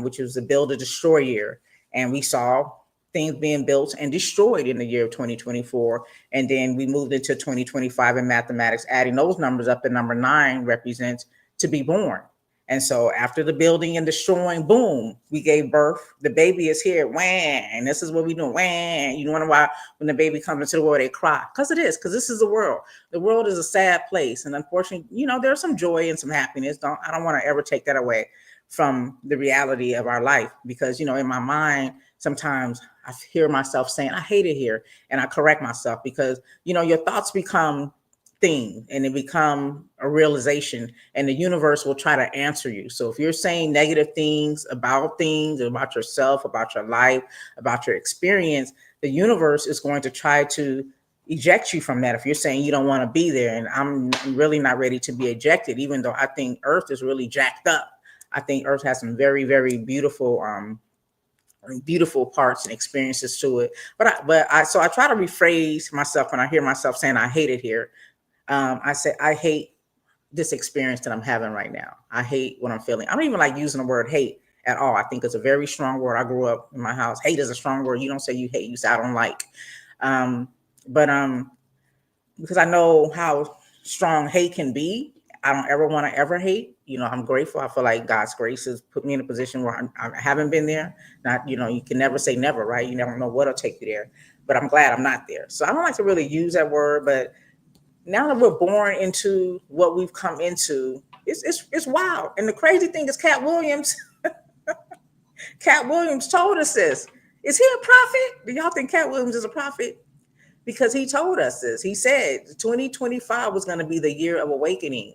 which was the build to destroy year. And we saw things being built and destroyed in the year of 2024. And then we moved into 2025 in mathematics, adding those numbers up. The number 9 represents to be born. And so after the building and destroying, boom, we gave birth. The baby is here. Wham. And this is what we do. Wham. You wonder why when the baby comes into the world, they cry. Because because this is the world. The world is a sad place. And unfortunately, there's some joy and some happiness. I don't want to ever take that away from the reality of our life. Because, in my mind, sometimes I hear myself saying, I hate it here. And I correct myself because, your thoughts become thing and it become a realization, and the universe will try to answer you. So if you're saying negative things, about yourself, about your life, about your experience, the universe is going to try to eject you from that. If you're saying you don't want to be there, and I'm really not ready to be ejected, even though I think Earth is really jacked up. I think Earth has some very, very beautiful parts and experiences to it. So I try to rephrase myself when I hear myself saying I hate it here. I say, I hate this experience that I'm having right now. I hate what I'm feeling. I don't even like using the word hate at all. I think it's a very strong word. I grew up in my house. Hate is a strong word. You don't say you hate, you say I don't like. Because I know how strong hate can be, I don't ever want to ever hate. I'm grateful. I feel like God's grace has put me in a position where I haven't been there. Not, you can never say never, right? You never know what'll take you there. But I'm glad I'm not there. So I don't like to really use that word, but now that we're born into what we've come into, it's wild. And the crazy thing is Cat Williams told us this. Is he a prophet? Do y'all think Cat Williams is a prophet? Because he told us this. He said 2025 was going to be the year of awakening,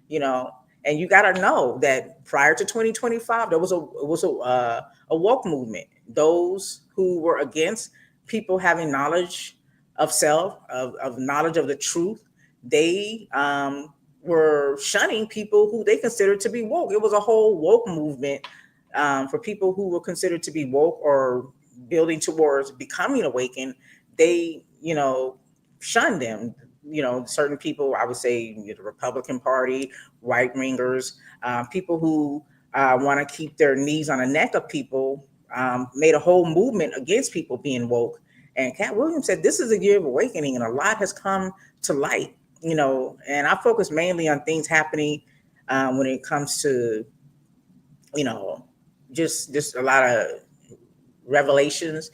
and you got to know that prior to 2025, there was a woke movement. Those who were against people having knowledge of self, of knowledge of the truth, they were shunning people who they considered to be woke. It was a whole woke movement for people who were considered to be woke or building towards becoming awakened, they, shun them. Certain people, I would say, the Republican Party, right wingers, people who want to keep their knees on the neck of people, made a whole movement against people being woke. And Cat Williams said, this is a year of awakening, and a lot has come to light. And I focus mainly on things happening when it comes to, you know, just a lot of revelations,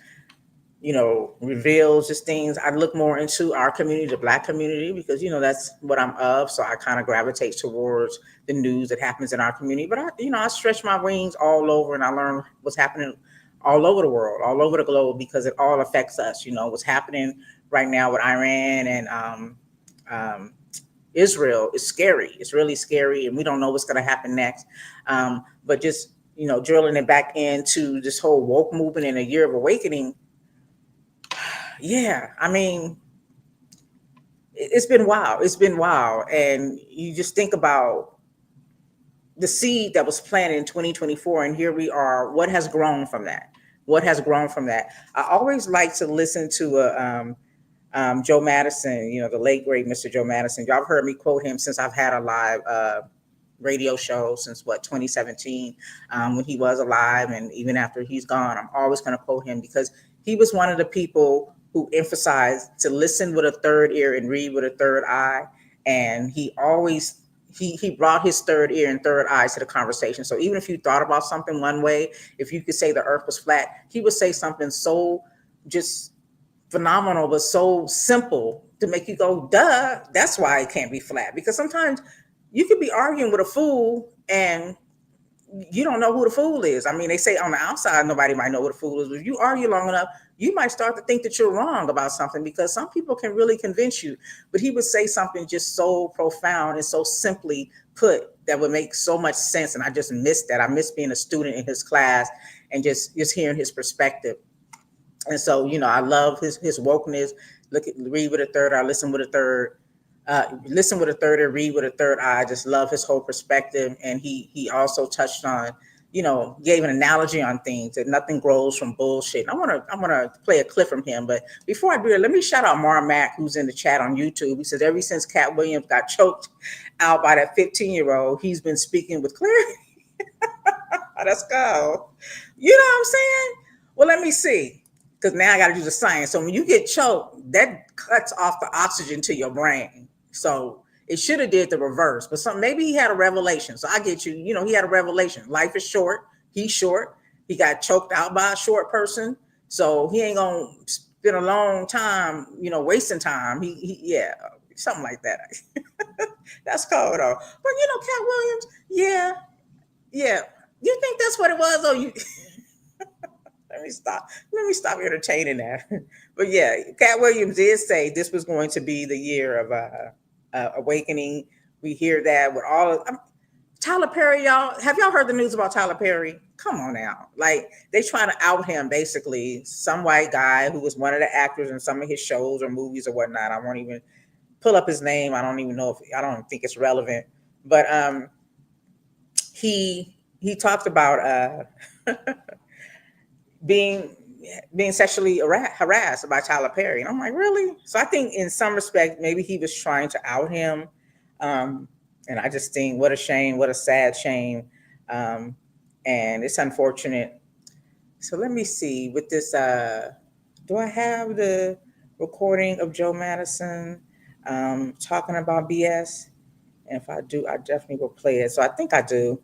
reveals, just things. I look more into our community, the Black community, because that's what I'm of. So I kind of gravitate towards the news that happens in our community. But I stretch my wings all over, and I learn what's happening all over the world, all over the globe, because it all affects us. What's happening right now with Iran and um, Israel is scary. It's really scary, and we don't know what's going to happen next. But just drilling it back into this whole woke movement in a year of awakening. Yeah, I mean, it's been wild. It's been wild, and you just think about the seed that was planted in 2024, and here we are. What has grown from that? What has grown from that? I always like to listen to Joe Madison, the late great Mr. Joe Madison. Y'all have heard me quote him since I've had a live radio show since 2017, when he was alive, and even after he's gone, I'm always going to quote him because he was one of the people who emphasized to listen with a third ear and read with a third eye, and he always he brought his third ear and third eye to the conversation. So even if you thought about something one way, if you could say the earth was flat, he would say something so just phenomenal but so simple to make you go, duh, that's why it can't be flat. Because sometimes you could be arguing with a fool and you don't know who the fool is. I mean, they say on the outside nobody might know who the fool is, but if you argue long enough, you might start to think that you're wrong about something, because some people can really convince you. But he would say something just so profound and so simply put that would make so much sense, and I just miss that. I miss being a student in his class and just hearing his perspective. And so, I love his wokeness. Read with a third eye, listen with a third, listen with a third, and read with a third eye. I just love his whole perspective. And he also touched on, gave an analogy on things that nothing grows from bullshit. And I wanna play a clip from him. But before I do that, let me shout out Mar Mack, who's in the chat on YouTube. He says, ever since Cat Williams got choked out by that 15-year-old, he's been speaking with clarity. Let's go. You know what I'm saying? Well, let me see. Because now I got to do the science. So when you get choked, that cuts off the oxygen to your brain. So it should have did the reverse. But maybe he had a revelation. So I get you. He had a revelation. Life is short. He's short. He got choked out by a short person. So he ain't going to spend a long time, wasting time. Yeah, something like that. That's cool though. But Cat Williams, yeah. You think that's what it was? Or you... Let me stop entertaining that. But yeah, Cat Williams did say this was going to be the year of awakening. We hear that with all of Tyler Perry. Y'all, have y'all heard the news about Tyler Perry? Come on now. Like, they trying to out him, basically. Some white guy who was one of the actors in some of his shows or movies or whatnot. I won't even pull up his name. I don't even know if I don't think it's relevant. But he talked about being sexually harassed by Tyler Perry. And I'm like, really? So I think in some respect, maybe he was trying to out him. And I just think, what a shame, what a sad shame. And it's unfortunate. So let me see with this, do I have the recording of Joe Madison talking about BS? And if I do, I definitely will play it. So I think I do.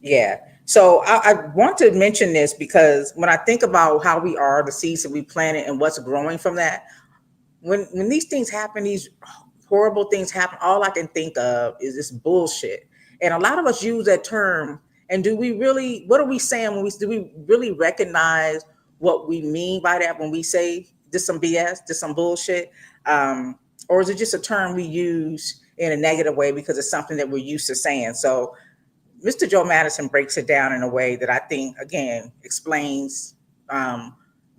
Yeah. So I want to mention this because when I think about how we are, the seeds that we planted and what's growing from that, when these things happen, these horrible things happen, all I can think of is this bullshit. And a lot of us use that term. And do we really, what are we saying when do we really recognize what we mean by that when we say this some BS, this some bullshit? Or is it just a term we use in a negative way because it's something that we're used to saying? So Mr. Joe Madison breaks it down in a way that I think, again, explains,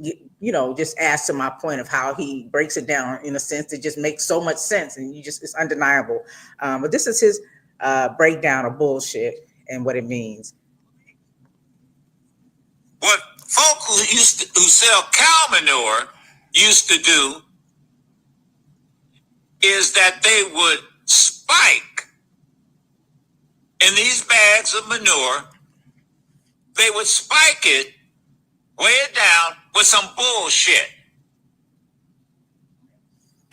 just adds to my point of how he breaks it down in a sense that just makes so much sense and it's undeniable. But this is his breakdown of bullshit and what it means. What folk who sell cow manure used to do is that they would spike in these bags of manure. They would spike it, weigh it down with some bullshit.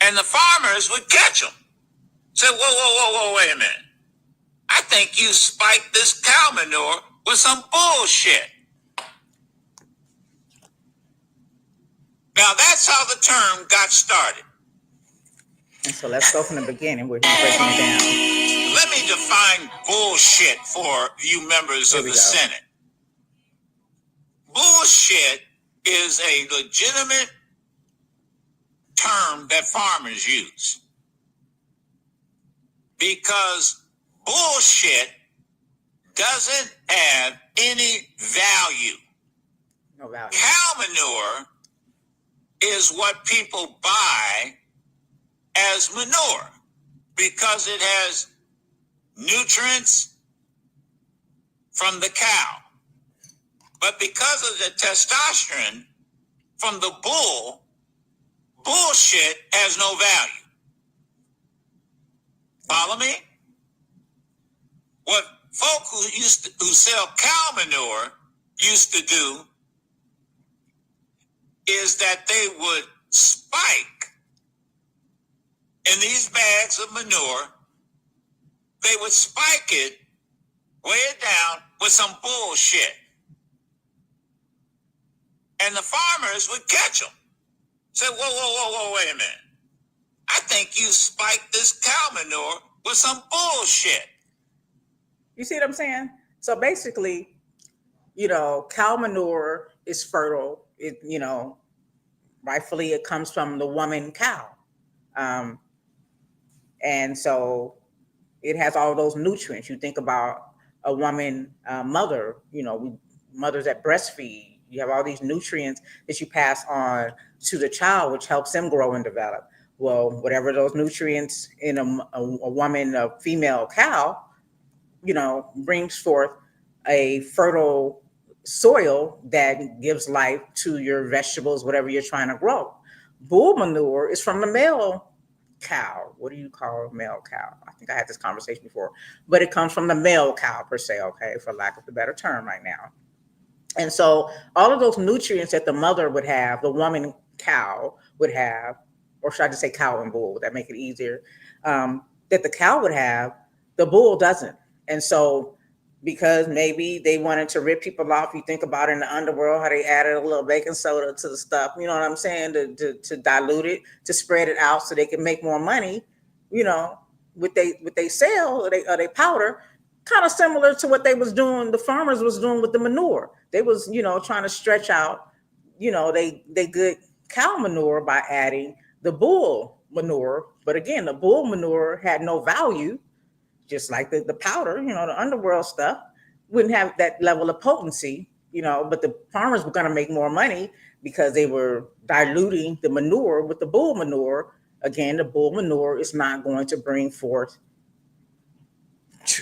And the farmers would catch them. Say, whoa, wait a minute. I think you spiked this cow manure with some bullshit. Now that's how the term got started. And so let's go from the beginning where he's breaking it down. Let me define bullshit for you members of the Senate. Bullshit is a legitimate term that farmers use because bullshit doesn't have any value. No value. Cow manure is what people buy as manure because it has nutrients from the cow. But because of the testosterone from the bull, bullshit has no value. Follow me? What folk who sell cow manure used to do is that they would spike in these bags of manure. They would spike it, weigh it down with some bullshit. And the farmers would catch them. Say, whoa, wait a minute. I think you spiked this cow manure with some bullshit. You see what I'm saying? So basically, cow manure is fertile. It, rightfully it comes from the woman cow. And so it has all those nutrients. You think about a woman mother, mothers that breastfeed. You have all these nutrients that you pass on to the child, which helps them grow and develop. Well, whatever those nutrients in a woman, a female cow, brings forth a fertile soil that gives life to your vegetables, whatever you're trying to grow. Bull manure is from the male cow. What do you call a male cow? I think I had this conversation before, but it comes from the male cow per se, okay, for lack of a better term right now. And so all of those nutrients that the mother would have, the woman cow would have, or should I just say cow and bull? Would that make it easier? That the cow would have, the bull doesn't. And so because maybe they wanted to rip people off, you think about in the underworld how they added a little baking soda to the stuff, you know what I'm saying, to dilute it, to spread it out so they can make more money, what they sell or they powder. Kind of similar to what they was doing, the farmers was doing with the manure. They was, trying to stretch out, they good cow manure by adding the bull manure. But again, the bull manure had no value, just like the powder, the underworld stuff wouldn't have that level of potency, but the farmers were going to make more money because they were diluting the manure with the bull manure. Again, the bull manure is not going to bring forth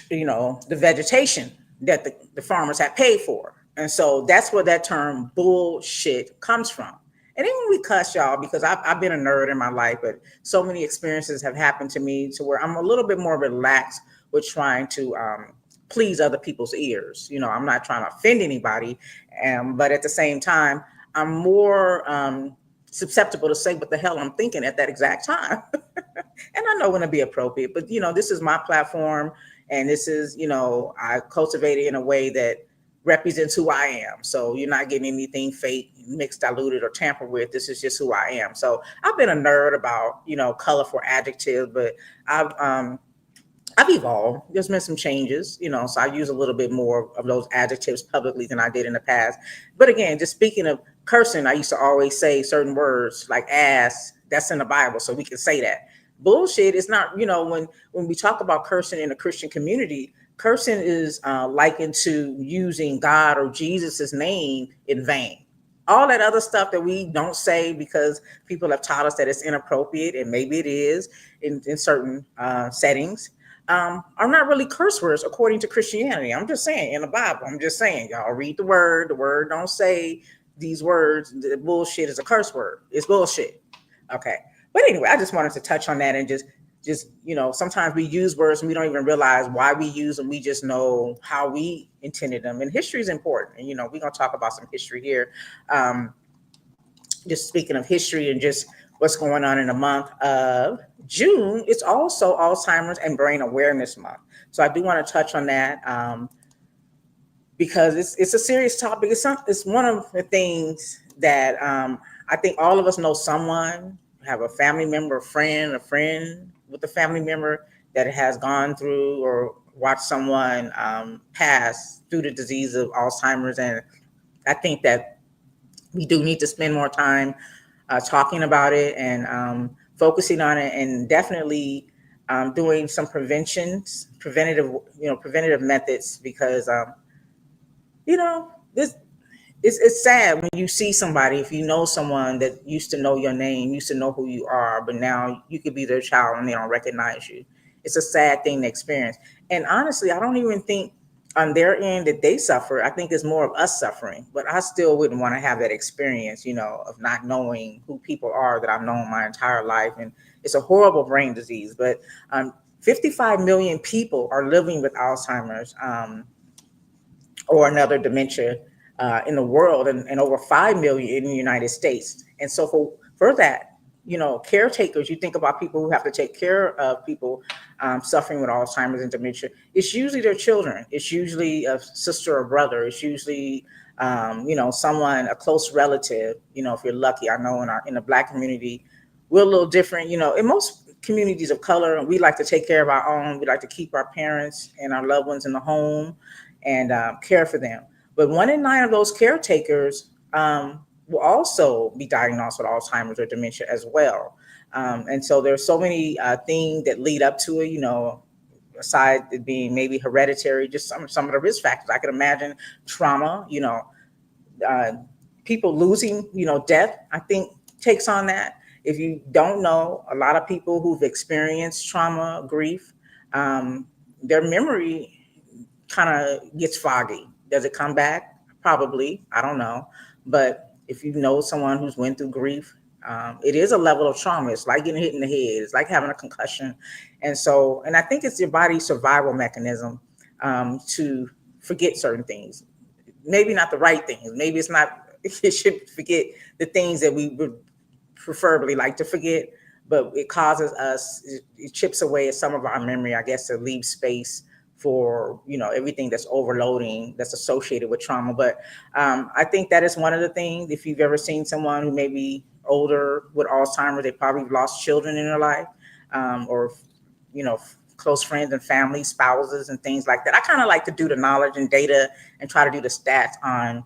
the vegetation that the farmers had paid for. And so that's where that term bullshit comes from. And then when we cuss, y'all, because I've been a nerd in my life, but so many experiences have happened to me to where I'm a little bit more relaxed with trying to please other people's ears. I'm not trying to offend anybody, but at the same time, I'm more susceptible to say what the hell I'm thinking at that exact time. And I know when to be appropriate, but this is my platform. And this is, I cultivate it in a way that represents who I am. So you're not getting anything fake, mixed, diluted, or tampered with. This is just who I am. So I've been a nerd about, colorful adjectives, but I've evolved. There's been some changes, so I use a little bit more of those adjectives publicly than I did in the past. But again, just speaking of cursing, I used to always say certain words like ass. That's in the Bible, so we can say that. Bullshit is not, when we talk about cursing in the Christian community, cursing is likened to using God or Jesus's name in vain. All that other stuff that we don't say because people have taught us that it's inappropriate, and maybe it is in certain settings, are not really curse words according to Christianity. I'm just saying in the Bible. I'm just saying, y'all read the word. The word don't say these words, the bullshit is a curse word. It's bullshit. Okay. But anyway, I just wanted to touch on that and just sometimes we use words and we don't even realize why we use them. We just know how we intended them. And history is important. And we're gonna talk about some history here. Um, just speaking of history and just what's going on in the month of June, it's also Alzheimer's and Brain Awareness Month. So I do want to touch on that. Because it's a serious topic. It's one of the things that I think all of us know someone, have a family member, a friend with a family member that has gone through or watched someone pass through the disease of Alzheimer's. And I think that we do need to spend more time talking about it and focusing on it, and definitely doing some preventative methods, because this it's sad when you see somebody, if you know someone that used to know your name, used to know who you are, but now you could be their child and they don't recognize you. It's a sad thing to experience. And honestly, I don't even think on their end that they suffer. I think it's more of us suffering. But I still wouldn't want to have that experience, of not knowing who people are that I've known my entire life. And it's a horrible brain disease. But 55 million people are living with Alzheimer's. Or another dementia in the world, and over 5 million in the United States. And so for that, caretakers, you think about people who have to take care of people suffering with Alzheimer's and dementia. It's usually their children. It's usually a sister or brother. It's usually, someone, a close relative, if you're lucky. I know in the Black community, we're a little different, in most communities of color, we like to take care of our own. We like to keep our parents and our loved ones in the home and care for them. But 1 in 9 of those caretakers will also be diagnosed with Alzheimer's or dementia as well. And so there's so many things that lead up to it, aside it being maybe hereditary, just some of the risk factors. I can imagine trauma, uh, people losing, death, I think takes on that. If you don't know, a lot of people who've experienced trauma, grief, their memory kind of gets foggy. Does it come back? Probably. I don't know. But if you know someone who's went through grief, it is a level of trauma. It's like getting hit in the head. It's like having a concussion. And I think it's your body's survival mechanism to forget certain things. Maybe not the right things. Maybe it's not, it should forget the things that we would preferably like to forget, but it causes us, it chips away at some of our memory, I guess, to leave space for everything that's overloading that's associated with trauma. But I think that is one of the things. If you've ever seen someone who may be older with Alzheimer's, they probably lost children in their life, or close friends and family, spouses, and things like that. I kind of like to do the knowledge and data and try to do the stats on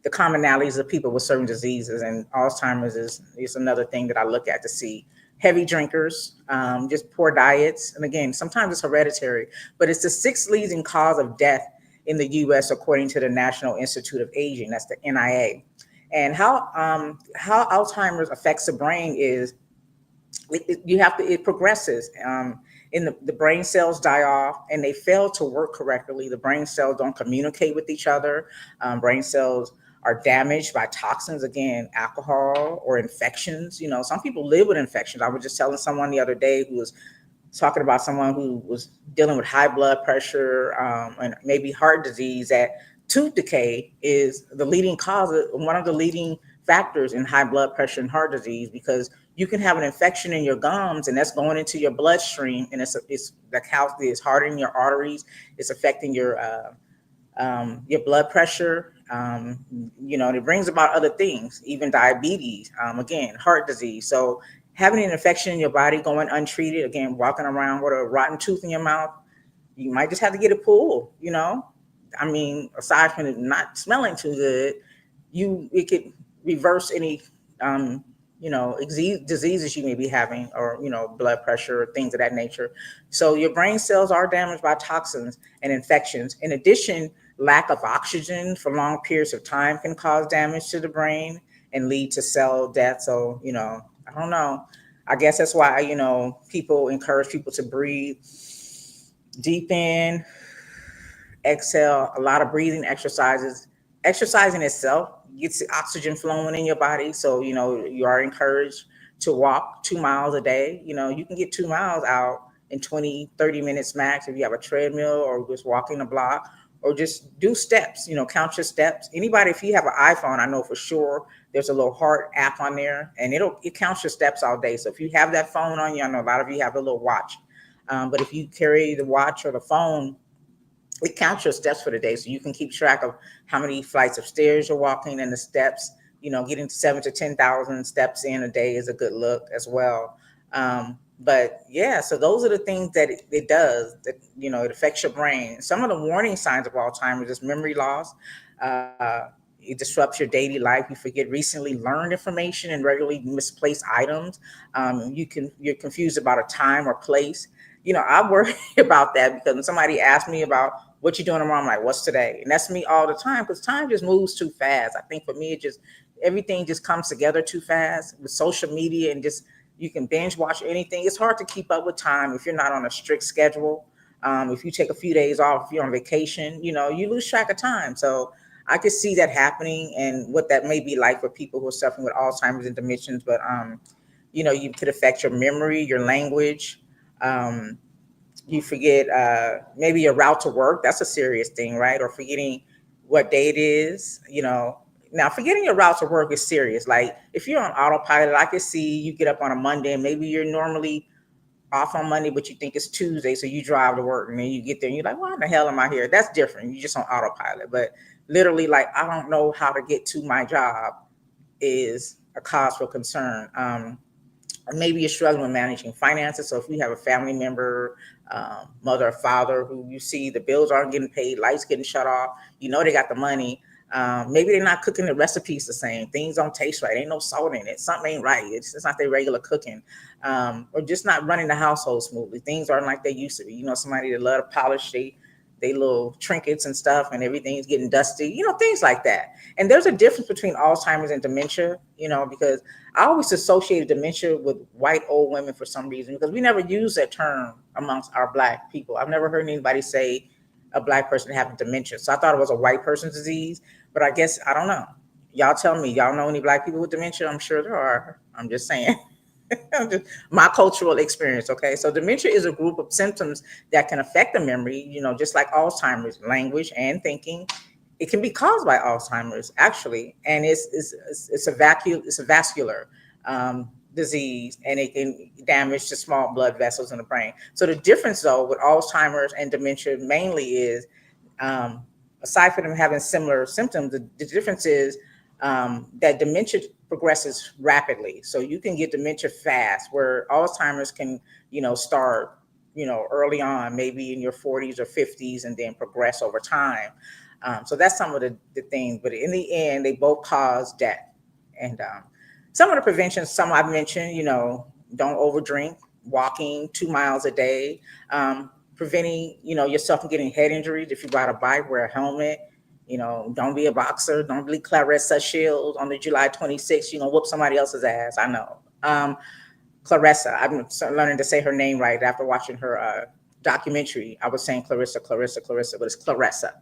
the commonalities of people with certain diseases, and Alzheimer's is another thing that I look at to see. Heavy drinkers, just poor diets, and again, sometimes it's hereditary, but it's the sixth leading cause of death in the U.S. according to the National Institute of Aging. That's the NIA. And how Alzheimer's affects the brain is it progresses. In the brain cells die off and they fail to work correctly. The brain cells don't communicate with each other. Brain cells are damaged by toxins, again, alcohol or infections. Some people live with infections. I was just telling someone the other day who was talking about someone who was dealing with high blood pressure and maybe heart disease, that tooth decay is the leading cause, one of the leading factors in high blood pressure and heart disease, because you can have an infection in your gums and that's going into your bloodstream, and it's the calcium is hardening your arteries. It's affecting your blood pressure. And it brings about other things, even diabetes, again, heart disease. So having an infection in your body going untreated, again, walking around with a rotten tooth in your mouth, you might just have to get it pulled. I mean, aside from it not smelling too good, it could reverse any diseases you may be having, or blood pressure, things of that nature. So your brain cells are damaged by toxins and infections. In addition, lack of oxygen for long periods of time can cause damage to the brain and lead to cell death. So I don't know. I guess that's why people encourage people to breathe deep in, exhale. A lot of breathing exercises Exercising itself gets the oxygen flowing in your body. So, you are encouraged to walk 2 miles a day. You can get 2 miles out in 20, 30 minutes max if you have a treadmill or just walking the block or just do steps, count your steps. Anybody, if you have an iPhone, I know for sure there's a little heart app on there and it counts your steps all day. So if you have that phone on you, I know a lot of you have a little watch. But if you carry the watch or the phone, it counts your steps for the day, so you can keep track of how many flights of stairs you're walking and the steps. Getting 7 to 10,000 steps in a day is a good look as well. But yeah, so those are the things that it does. That it affects your brain. Some of the warning signs of Alzheimer's is memory loss. Uh, it disrupts your daily life. You forget recently learned information and regularly misplace items. You're confused about a time or place. I worry about that because when somebody asks me about what you doing tomorrow, I'm like, what's today? And that's me all the time because time just moves too fast. I think for me, everything just comes together too fast with social media and just you can binge watch anything. It's hard to keep up with time if you're not on a strict schedule. If you take a few days off, if you're on vacation, you lose track of time. So I could see that happening and what that may be like for people who are suffering with Alzheimer's and dementias. But you could affect your memory, your language. Um, you forget maybe your route to work. That's a serious thing, right? Or forgetting what day it is. Now forgetting your route to work is serious. Like if you're on autopilot, I could see you get up on a Monday and maybe you're normally off on Monday, but you think it's Tuesday, so you drive to work and then you get there and you're like, why the hell am I here? That's different. You're just on autopilot. But literally, like, I don't know how to get to my job is a cause for concern. Maybe you're struggling with managing finances. So if you have a family member, mother or father who you see the bills aren't getting paid, lights getting shut off, they got the money. Maybe they're not cooking the recipes the same. Things don't taste right. Ain't no salt in it. Something ain't right. It's not their regular cooking, or just not running the household smoothly. Things aren't like they used to be. Somebody that love to polish they little trinkets and stuff, and everything's getting dusty. Things like that. And there's a difference between Alzheimer's and dementia. Because I always associated dementia with white old women for some reason because we never use that term amongst our black people. I've never heard anybody say a black person having dementia. So I thought it was a white person's disease, but I guess I don't know. Y'all tell me, y'all know any black people with dementia? I'm sure there are. I'm just saying. My cultural experience. Okay. So dementia is a group of symptoms that can affect the memory, just like Alzheimer's, language and thinking. It can be caused by Alzheimer's actually. And it's a vascular disease and it can damage the small blood vessels in the brain. So the difference though with Alzheimer's and dementia mainly is um, aside from them having similar symptoms, the difference is that dementia progresses rapidly. So you can get dementia fast, where Alzheimer's can, start, early on, maybe in your 40s or 50s, and then progress over time. So that's some of the things. But in the end, they both cause death. And some of the preventions, some I've mentioned, don't overdrink, walking 2 miles a day, preventing, yourself from getting head injuries. If you ride a bike, wear a helmet. Don't be a boxer. Don't be Clarissa Shields on the July 26th. Whoop somebody else's ass. I know. Clarissa. I'm learning to say her name right after watching her documentary. I was saying Clarissa, but it's Clarissa.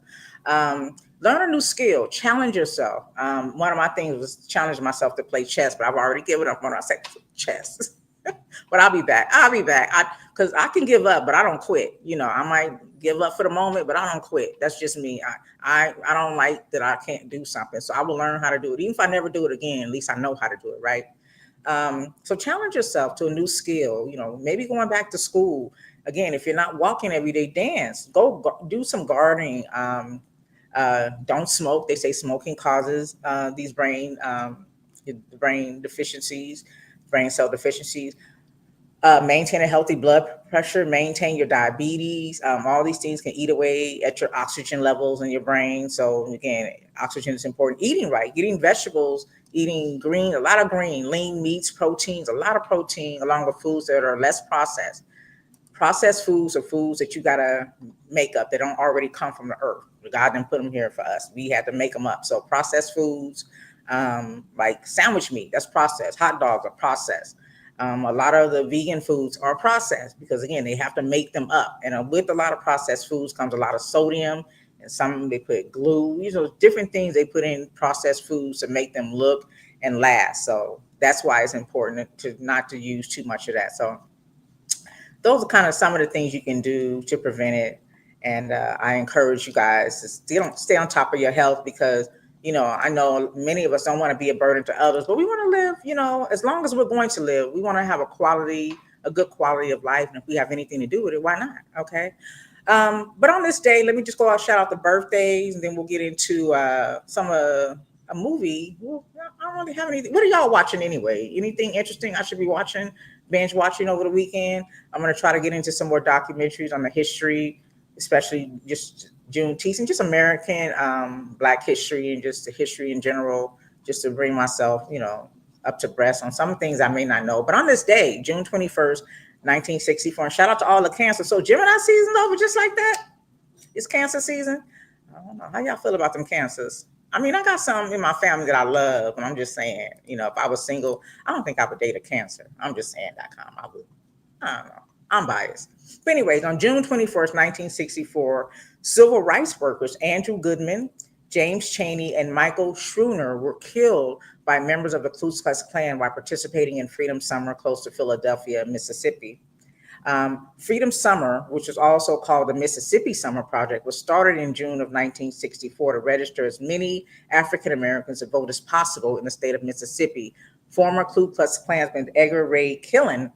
Learn a new skill. Challenge yourself. One of my things was challenging myself to play chess, but I've already given up when I say chess. But I'll be back. Because I can give up, but I don't quit. I might give up for the moment, but I don't quit. That's just me. I don't like that I can't do something, so I will learn how to do it. Even if I never do it again, at least I know how to do it, right? So challenge yourself to a new skill. Maybe going back to school again. If you're not walking every day, dance. Go do some gardening. Don't smoke. They say smoking causes these brain deficiencies, brain cell deficiencies. Maintain a healthy blood pressure, maintain your diabetes. All these things can eat away at your oxygen levels in your brain. So again, oxygen is important. Eating right, eating vegetables, eating green, a lot of green, lean meats, proteins, a lot of protein, along with foods that are less processed. Processed foods are foods that you gotta make up. They don't already come from the earth. God didn't put them here for us. We had to make them up. So processed foods, like sandwich meat, that's processed. Hot dogs are processed. A lot of the vegan foods are processed because again, they have to make them up. And with a lot of processed foods comes a lot of sodium and some they put glue, different things they put in processed foods to make them look and last. So that's why it's important to not to use too much of that. So those are kind of some of the things you can do to prevent it. And I encourage you guys to stay on top of your health because, I know many of us don't want to be a burden to others, but we want to live, as long as we're going to live, we want to have a good quality of life. And if we have anything to do with it, why not? Okay. But on this day, let me just go out, shout out the birthdays, and then we'll get into a movie. Well, I don't really have anything. What are y'all watching anyway? Anything interesting I should be watching, binge watching over the weekend? I'm gonna try to get into some more documentaries on the history, especially just Juneteenth and just American Black history and just the history in general, just to bring myself, up to breast on some things I may not know. But on this day, June 21st, 1964, and shout out to all the cancer. So Gemini season's over just like that. It's cancer season. I don't know how y'all feel about them cancers. I mean, I got some in my family that I love, and I'm just saying, if I was single, I don't think I would date a cancer. I'm just saying that kind of. I don't know. I'm biased. But anyways, on June 21st, 1964, civil rights workers Andrew Goodman, James Chaney, and Michael Schooner were killed by members of the Ku Klux Klan while participating in Freedom Summer close to Philadelphia, Mississippi. Freedom Summer, which was also called the Mississippi Summer Project, was started in June of 1964 to register as many African Americans to vote as possible in the state of Mississippi. Former Ku Klux Klansman Edgar Ray Killen,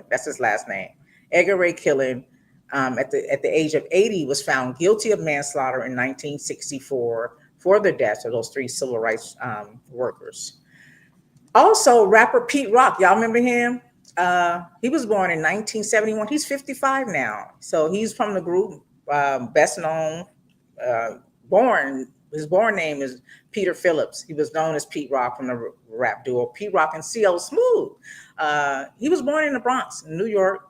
that's his last name. Edgar Ray Killen, at the age of 80, was found guilty of manslaughter in 1964 for the deaths of those three civil rights workers. Also, rapper Pete Rock, y'all remember him? He was born in 1971. He's 55 now. So he's from the group best known. Uh, his born name is Peter Phillips. He was known as Pete Rock from the rap duo Pete Rock and CL Smooth. He was born in the Bronx, New York,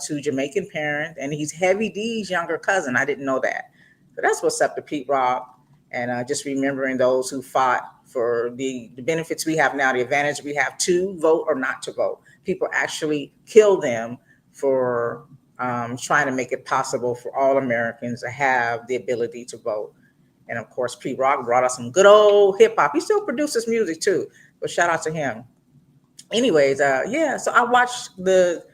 to Jamaican parents, and he's Heavy D's younger cousin. I didn't know that. So that's what's up to Pete Rock. And just remembering those who fought for the benefits we have now, the advantage we have to vote or not to vote. People actually kill them for trying to make it possible for all Americans to have the ability to vote. And of course, Pete Rock brought us some good old hip hop. He still produces music too, but shout out to him. Anyways, yeah. So I watched the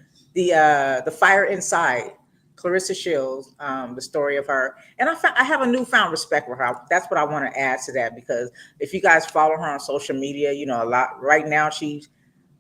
Fire Inside, Clarissa Shields, the story of her, and I have a newfound respect for her. That's what I want to add to that because if you guys follow her on social media, a lot right now.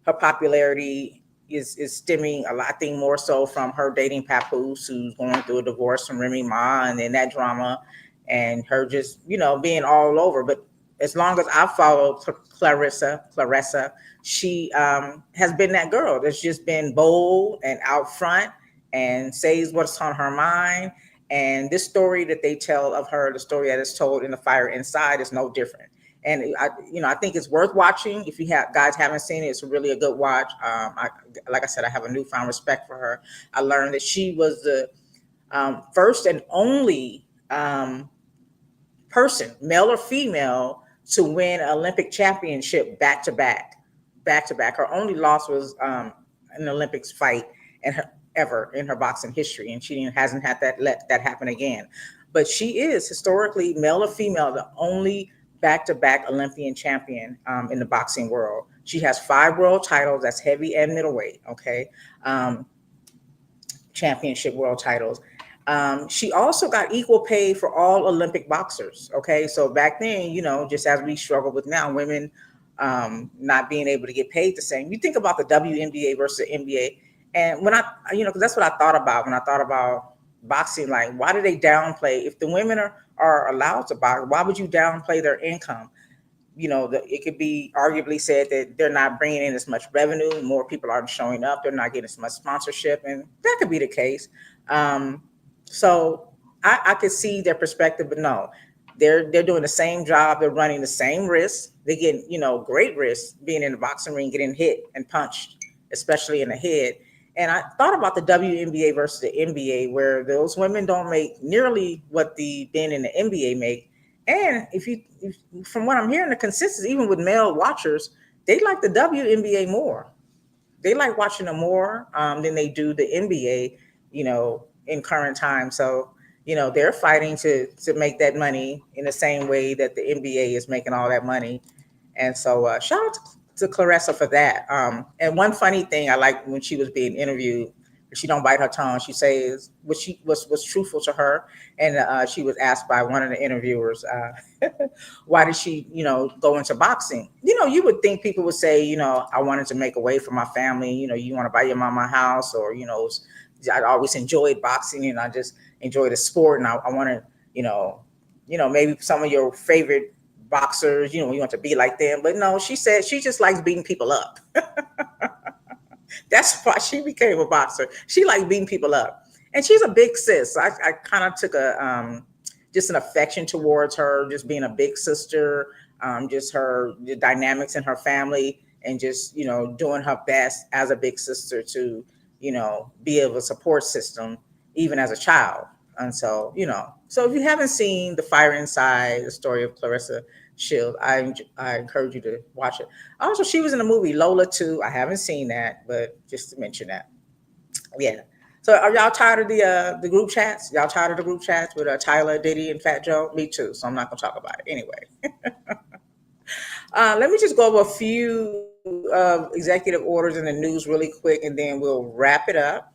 Her popularity is stemming a lot, I think, more so from her dating Papoose, who's going through a divorce from Remy Ma, and then that drama, and her just being all over. But as long as I follow Clarissa, she has been that girl that's just been bold and out front and says what's on her mind. And this story that they tell of her, the story that is told in The Fire Inside, is no different. And I think it's worth watching. If you guys haven't seen it, it's really a good watch. Like I said, I have a newfound respect for her. I learned that she was the first and only person, male or female, to win an Olympic championship back to back. Her only loss was an Olympics fight ever in her boxing history, and she hasn't had that let that happen again. But she is historically, male or female, the only back to back Olympian champion in the boxing world. She has 5 world titles. That's heavy and middleweight. Okay, um, championship world titles. She also got equal pay for all Olympic boxers. Okay, so back then, just as we struggle with now, women not being able to get paid the same. You think about the WNBA versus the NBA, and when because that's what I thought about when I thought about boxing. Like, why do they downplay if the women are allowed to box? Why would you downplay their income? It could be arguably said that they're not bringing in as much revenue. More people aren't showing up. They're not getting as much sponsorship, and that could be the case. So I could see their perspective, but no, they're doing the same job. They're running the same risks. They get great risks being in the boxing ring, getting hit and punched, especially in the head. And I thought about the WNBA versus the NBA, where those women don't make nearly what the men in the NBA make. And from what I'm hearing, the consensus, even with male watchers, they like the WNBA more. They like watching them more than they do the NBA, in current time. So they're fighting to make that money in the same way that the NBA is making all that money. And so shout out to Clarissa for that. And one funny thing I like when she was being interviewed, she don't bite her tongue. She says what she was truthful to her, and she was asked by one of the interviewers, why did she, go into boxing? You would think people would say, I wanted to make a way for my family. You want to buy your mama a house, or I always enjoyed boxing, and I just enjoy the sport, and I want to, maybe some of your favorite boxers, you want to be like them. But no, she said she just likes beating people up. That's why she became a boxer. She liked beating people up, and she's a big sis. I kind of took a just an affection towards her, just being a big sister, just her the dynamics in her family, and just doing her best as a big sister to be of a support system even as a child. And so so if you haven't seen The Fire Inside, the story of Clarissa Shield, I encourage you to watch it. Also, she was in the movie Lola too. I haven't seen that, but just to mention that. Yeah. So are y'all tired of the group chats? Y'all tired of the group chats with Tyler, Diddy, and Fat Joe? Me too. So I'm not gonna talk about it anyway. Let me just go over a few executive orders in the news really quick, and then we'll wrap it up.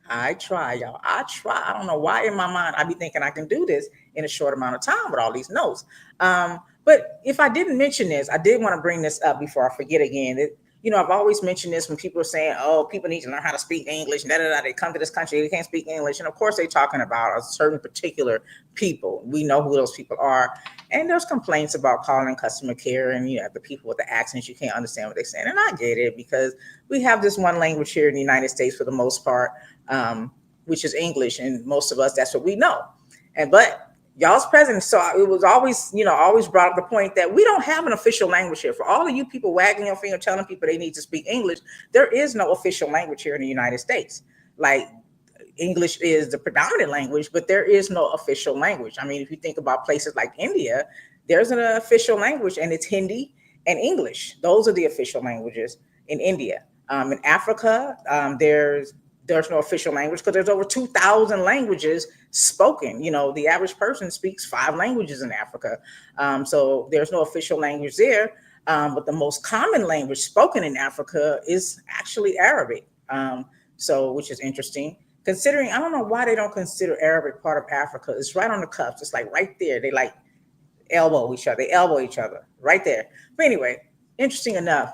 I try, y'all. I try. I don't know why in my mind I be thinking I can do this in a short amount of time with all these notes. But if I didn't mention this, I did want to bring this up before I forget again. I've always mentioned this when people are saying, "Oh, people need to learn how to speak English." Da, da, da. They come to this country, they can't speak English, and of course, they're talking about a certain particular people. We know who those people are, and there's complaints about calling customer care, and the people with the accents, you can't understand what they're saying, and I get it because we have this one language here in the United States for the most part, which is English, and most of us that's what we know. And but y'all's president, so it was always, always brought up the point that we don't have an official language here. For all of you people wagging your finger, telling people they need to speak English, there is no official language here in the United States. Like English is the predominant language, but there is no official language. I mean, if you think about places like India, there's an official language, and it's Hindi and English. Those are the official languages in India. In Africa, there's no official language because there's over 2,000 languages spoken. The average person speaks 5 languages in Africa. So there's no official language there. But the most common language spoken in Africa is actually Arabic. So, which is interesting. Considering, I don't know why they don't consider Arabic part of Africa. It's right on the cusp. It's like right there. They like elbow each other. They elbow each other right there. But anyway, interesting enough,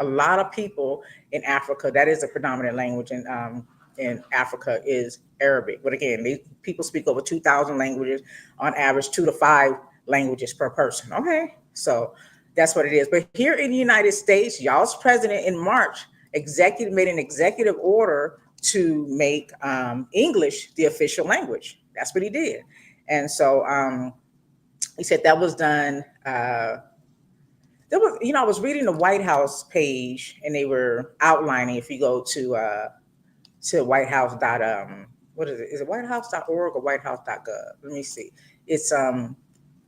a lot of people in Africa, that is a predominant language in Africa, is Arabic. But again, people speak over 2,000 languages, on average 2 to 5 languages per person. Okay, so that's what it is. But here in the United States, y'all's president in March made an executive order to make English the official language. That's what he did. And so he said that was done. There was, I was reading the White House page, and they were outlining. If you go to White House dot what is it? Is it whitehouse.org or whitehouse.gov? Let me see. It's the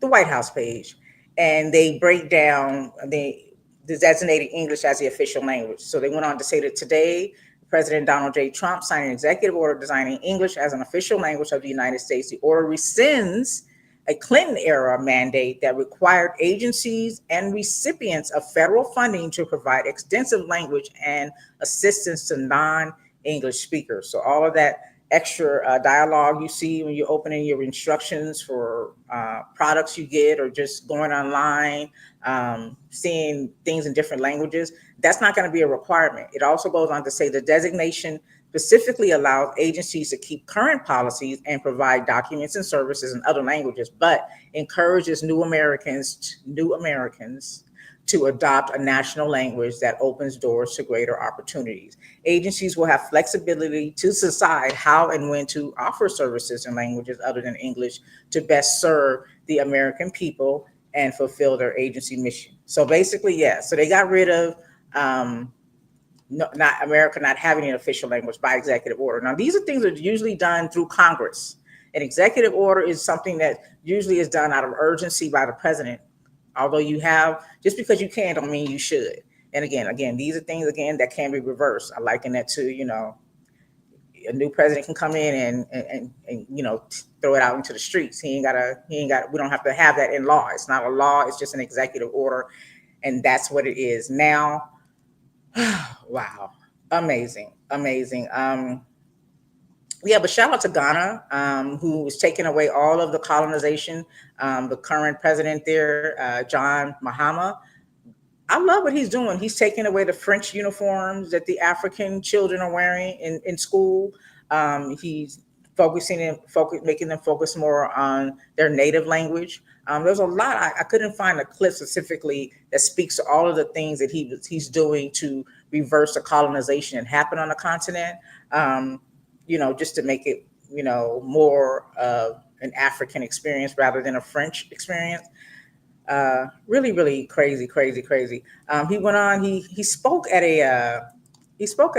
White House page, and they break down the designated English as the official language. So they went on to say that today, President Donald J. Trump signed an executive order designing English as an official language of the United States. The order rescinds a Clinton era mandate that required agencies and recipients of federal funding to provide extensive language and assistance to non-English speakers. So all of that extra dialogue you see when you're opening your instructions for products you get, or just going online, seeing things in different languages, that's not going to be a requirement. It also goes on to say the designation specifically allows agencies to keep current policies and provide documents and services in other languages, but encourages new Americans to adopt a national language that opens doors to greater opportunities. Agencies will have flexibility to decide how and when to offer services in languages other than English to best serve the American people and fulfill their agency mission. So basically, yeah, so they got rid of not America not having an official language by executive order. Now, these are things that are usually done through Congress. An executive order is something that usually is done out of urgency by the president. Although just because you can don't mean you should. And again, these are things again that can be reversed. I liken that to, a new president can come in and throw it out into the streets. We don't have to have that in law. It's not a law. It's just an executive order, and that's what it is now. Wow, amazing, amazing. Yeah, but shout out to Ghana, who is taking away all of the colonization. The current president there, John Mahama, I love what he's doing. He's taking away the French uniforms that the African children are wearing in school. He's making them focus more on their native language. There's a lot. I couldn't find a clip specifically that speaks to all of the things that he's doing to reverse the colonization that happened on the continent. Just to make it, more of an African experience rather than a French experience. Really, really crazy, crazy, crazy. He went on. He spoke at a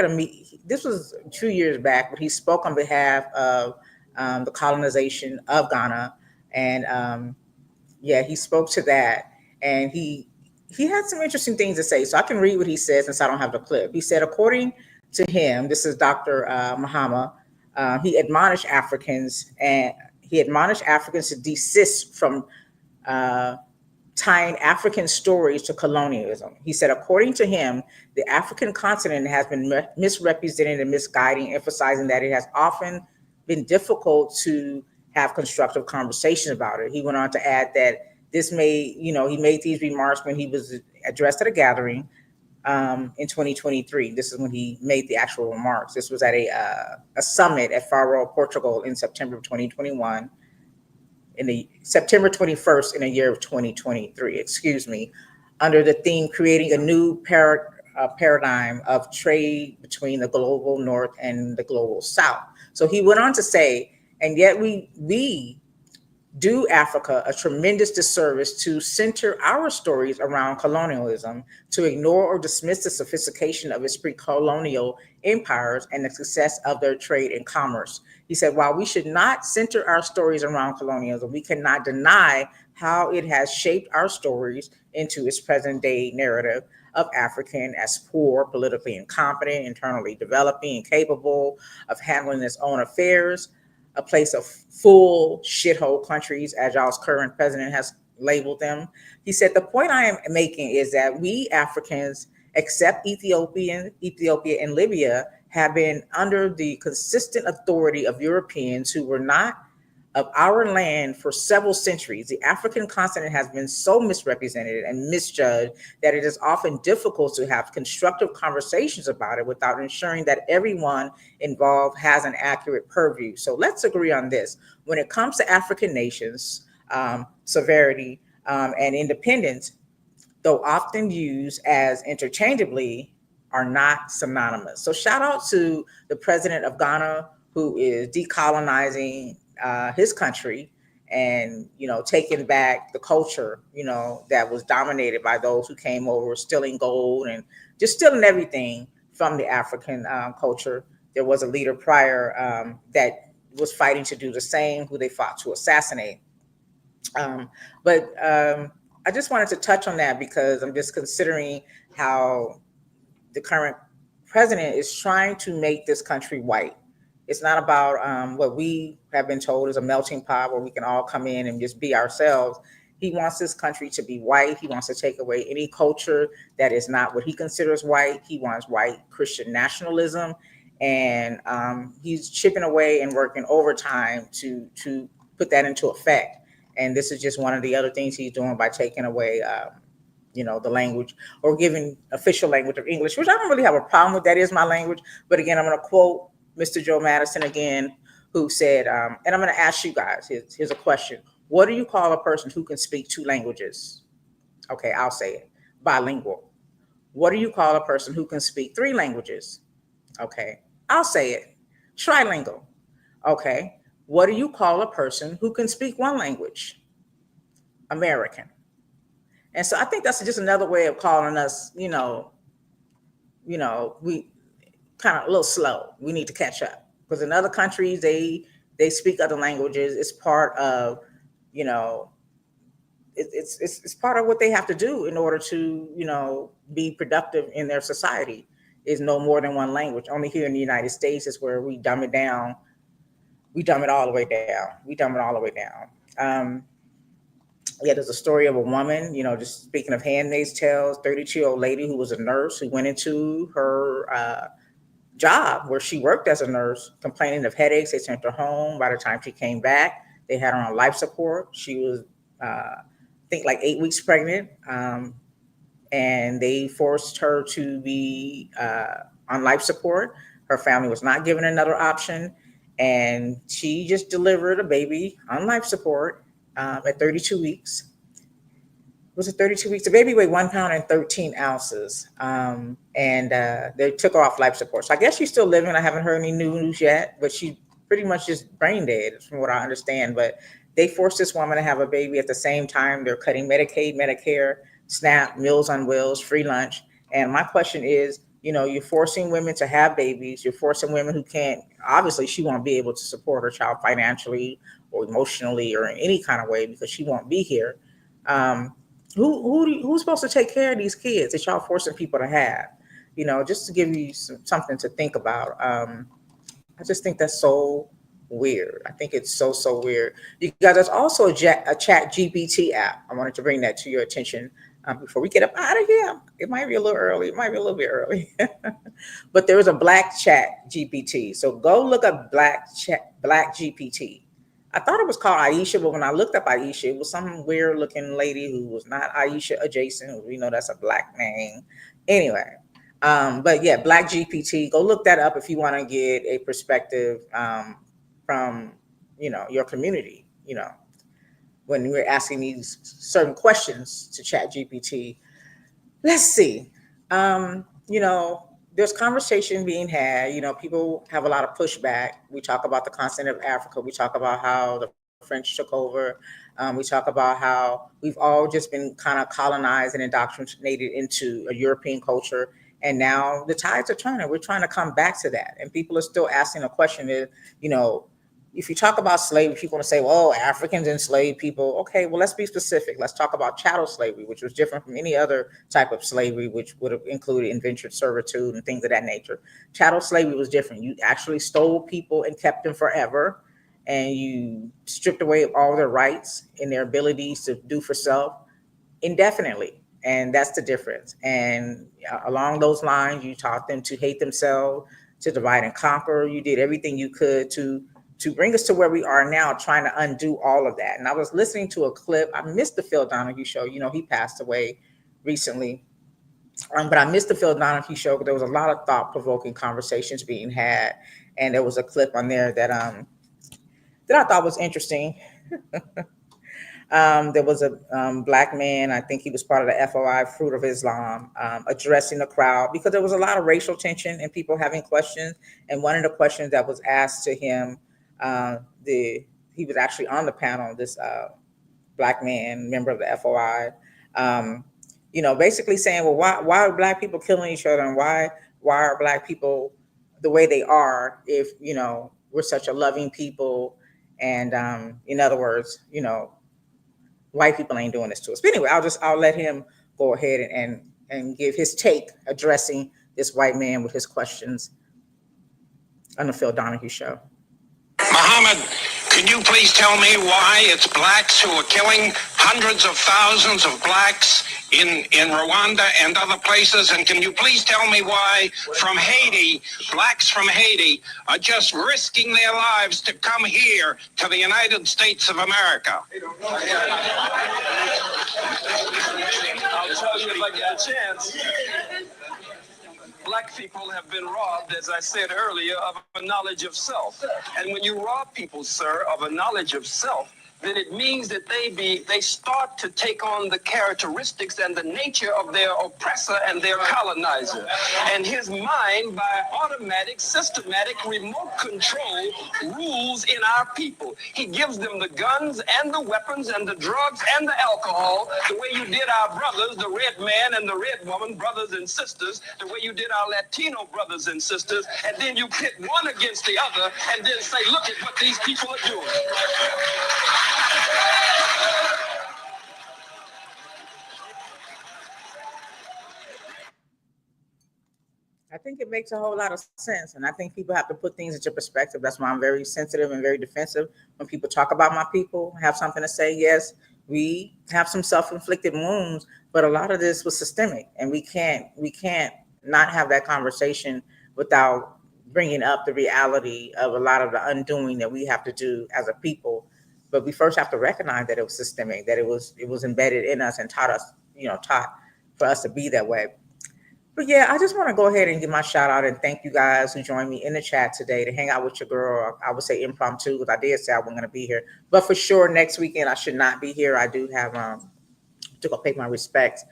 meet. This was 2 years back, but he spoke on behalf of the colonization of Ghana, and yeah, he spoke to that, and he had some interesting things to say. So I can read what he said since I don't have the clip. He said, according to him, this is Dr. Mahama. He admonished Africans to desist from uh, tying African stories to colonialism. He said, according to him, the African continent has been misrepresented and misguiding, emphasizing that it has often been difficult to have constructive conversations about it. He went on to add that he made these remarks when he was addressed at a gathering in 2023. This is when he made the actual remarks. This was at a summit at Faro, Portugal in September of 2021. In the September 21st in the year of 2023, excuse me, under the theme creating a new paradigm of trade between the global north and the global south. So he went on to say, and yet we do Africa a tremendous disservice to center our stories around colonialism, to ignore or dismiss the sophistication of its pre-colonial empires and the success of their trade and commerce. He said, while we should not center our stories around colonialism, we cannot deny how it has shaped our stories into its present day narrative of African as poor, politically incompetent, internally developing, and capable of handling its own affairs, a place of full shithole countries, as y'all's current president has labeled them. He said, the point I am making is that we Africans, except Ethiopia and Libya, have been under the consistent authority of Europeans who were not of our land for several centuries. The African continent has been so misrepresented and misjudged that it is often difficult to have constructive conversations about it without ensuring that everyone involved has an accurate purview. So let's agree on this. When it comes to African nations, sovereignty and independence, though often used as interchangeably, are not synonymous. So shout out to the president of Ghana, who is decolonizing his country and taking back the culture that was dominated by those who came over stealing gold and just stealing everything from the African culture. There was a leader prior that was fighting to do the same, who they fought to assassinate. But I just wanted to touch on that because I'm just considering how the current president is trying to make this country white. It's not about what we have been told is a melting pot where we can all come in and just be ourselves. He wants this country to be white. He wants to take away any culture that is not what he considers white. He wants white Christian nationalism. And he's chipping away and working overtime to put that into effect. And this is just one of the other things he's doing by taking away the language or giving official language of English, which I don't really have a problem with. That is my language. But again, I'm going to quote Mr. Joe Madison again, who said, and I'm going to ask you guys, here's a question. What do you call a person who can speak two languages? Okay, I'll say it. Bilingual. What do you call a person who can speak three languages? Okay, I'll say it. Trilingual. Okay, what do you call a person who can speak one language? American. And so I think that's just another way of calling us, we kind of a little slow. We need to catch up because in other countries, they speak other languages. It's part of, it's part of what they have to do in order to, be productive in their society. is no more than one language. Only here in the United States is where we dumb it down. We dumb it all the way down. We dumb it all the way down. Um, yeah, there's a story of a woman, just speaking of Handmaid's Tales, 32-year-old lady who was a nurse who went into her job where she worked as a nurse, complaining of headaches. They sent her home. By the time she came back, they had her on life support. She was, I think, like 8 weeks pregnant, and they forced her to be on life support. Her family was not given another option, and she just delivered a baby on life support at 32 weeks. Was it 32 weeks? The baby weighed 1 pound and 13 ounces. And they took her off life support. So I guess she's still living. I haven't heard any news yet, but she pretty much just brain dead, from what I understand. But they forced this woman to have a baby at the same time. They're cutting Medicaid, Medicare, SNAP, Meals on Wheels, free lunch. And my question is, you're forcing women to have babies. You're forcing women who can't, obviously, she won't be able to support her child financially or emotionally or in any kind of way because she won't be here. Um, who's supposed to take care of these kids that y'all forcing people to have? Just to give you something to think about. I just think that's so weird. I think it's so weird. You guys, there's also a Chat GPT app. I wanted to bring that to your attention before we get up out of here. It might be a little early. It might be a little bit early, but there is a Black Chat GPT. So go look up Black GPT. I thought it was called Aisha, but when I looked up Aisha, it was some weird looking lady who was not Aisha adjacent. We know that's a black name. Anyway, but yeah, Black GPT. Go look that up if you want to get a perspective from your community. When we're asking these certain questions to Chat GPT. Let's see. There's conversation being had. People have a lot of pushback. We talk about the continent of Africa. We talk about how the French took over. We talk about how we've all just been kind of colonized and indoctrinated into a European culture. And now the tides are turning. We're trying to come back to that. And people are still asking the question is, you know, if you talk about slavery, people want to say, well, Africans enslaved people. Okay, well, let's be specific. Let's talk about chattel slavery, which was different from any other type of slavery, which would have included indentured servitude and things of that nature. Chattel slavery was different. You actually stole people and kept them forever, and you stripped away all their rights and their abilities to do for self indefinitely. And that's the difference. And along those lines, you taught them to hate themselves, to divide and conquer. You did everything you could to bring us to where we are now, trying to undo all of that. And I was listening to a clip. I missed the Phil Donahue show. He passed away recently. But I missed the Phil Donahue show because there was a lot of thought-provoking conversations being had. And there was a clip on there that I thought was interesting. There was a black man, I think he was part of the FOI, Fruit of Islam, addressing the crowd because there was a lot of racial tension and people having questions. And one of the questions that was asked to him, he was actually on the panel, this black man, member of the FOI, basically saying, well, why are black people killing each other, and why are black people the way they are if we're such a loving people, and in other words, white people ain't doing this to us. But anyway, I'll let him go ahead and give his take addressing this white man with his questions on the Phil Donahue show. Muhammad, can you please tell me why it's blacks who are killing hundreds of thousands of blacks in Rwanda and other places? And can you please tell me why from Haiti, blacks from Haiti are just risking their lives to come here to the United States of America? I'll tell you if I get a chance. Black people have been robbed, as I said earlier, of a knowledge of self. And when you rob people, sir, of a knowledge of self, then it means that they start to take on the characteristics and the nature of their oppressor and their colonizer. And his mind, by automatic, systematic, remote control, rules in our people. He gives them the guns and the weapons and the drugs and the alcohol, the way you did our brothers, the red man and the red woman, brothers and sisters, the way you did our Latino brothers and sisters, and then you pit one against the other and then say, look at what these people are doing. I think it makes a whole lot of sense. And I think people have to put things into perspective. That's why I'm very sensitive and very defensive when people talk about my people, have something to say. Yes, we have some self-inflicted wounds, but a lot of this was systemic, and we can't not have that conversation without bringing up the reality of a lot of the undoing that we have to do as a people. But we first have to recognize that it was systemic, that it was embedded in us and taught us, taught for us to be that way. But yeah, I just want to go ahead and give my shout out and thank you guys who joined me in the chat today to hang out with your girl. I would say impromptu because I did say I wasn't going to be here, but for sure next weekend I should not be here. I do have to go pay my respects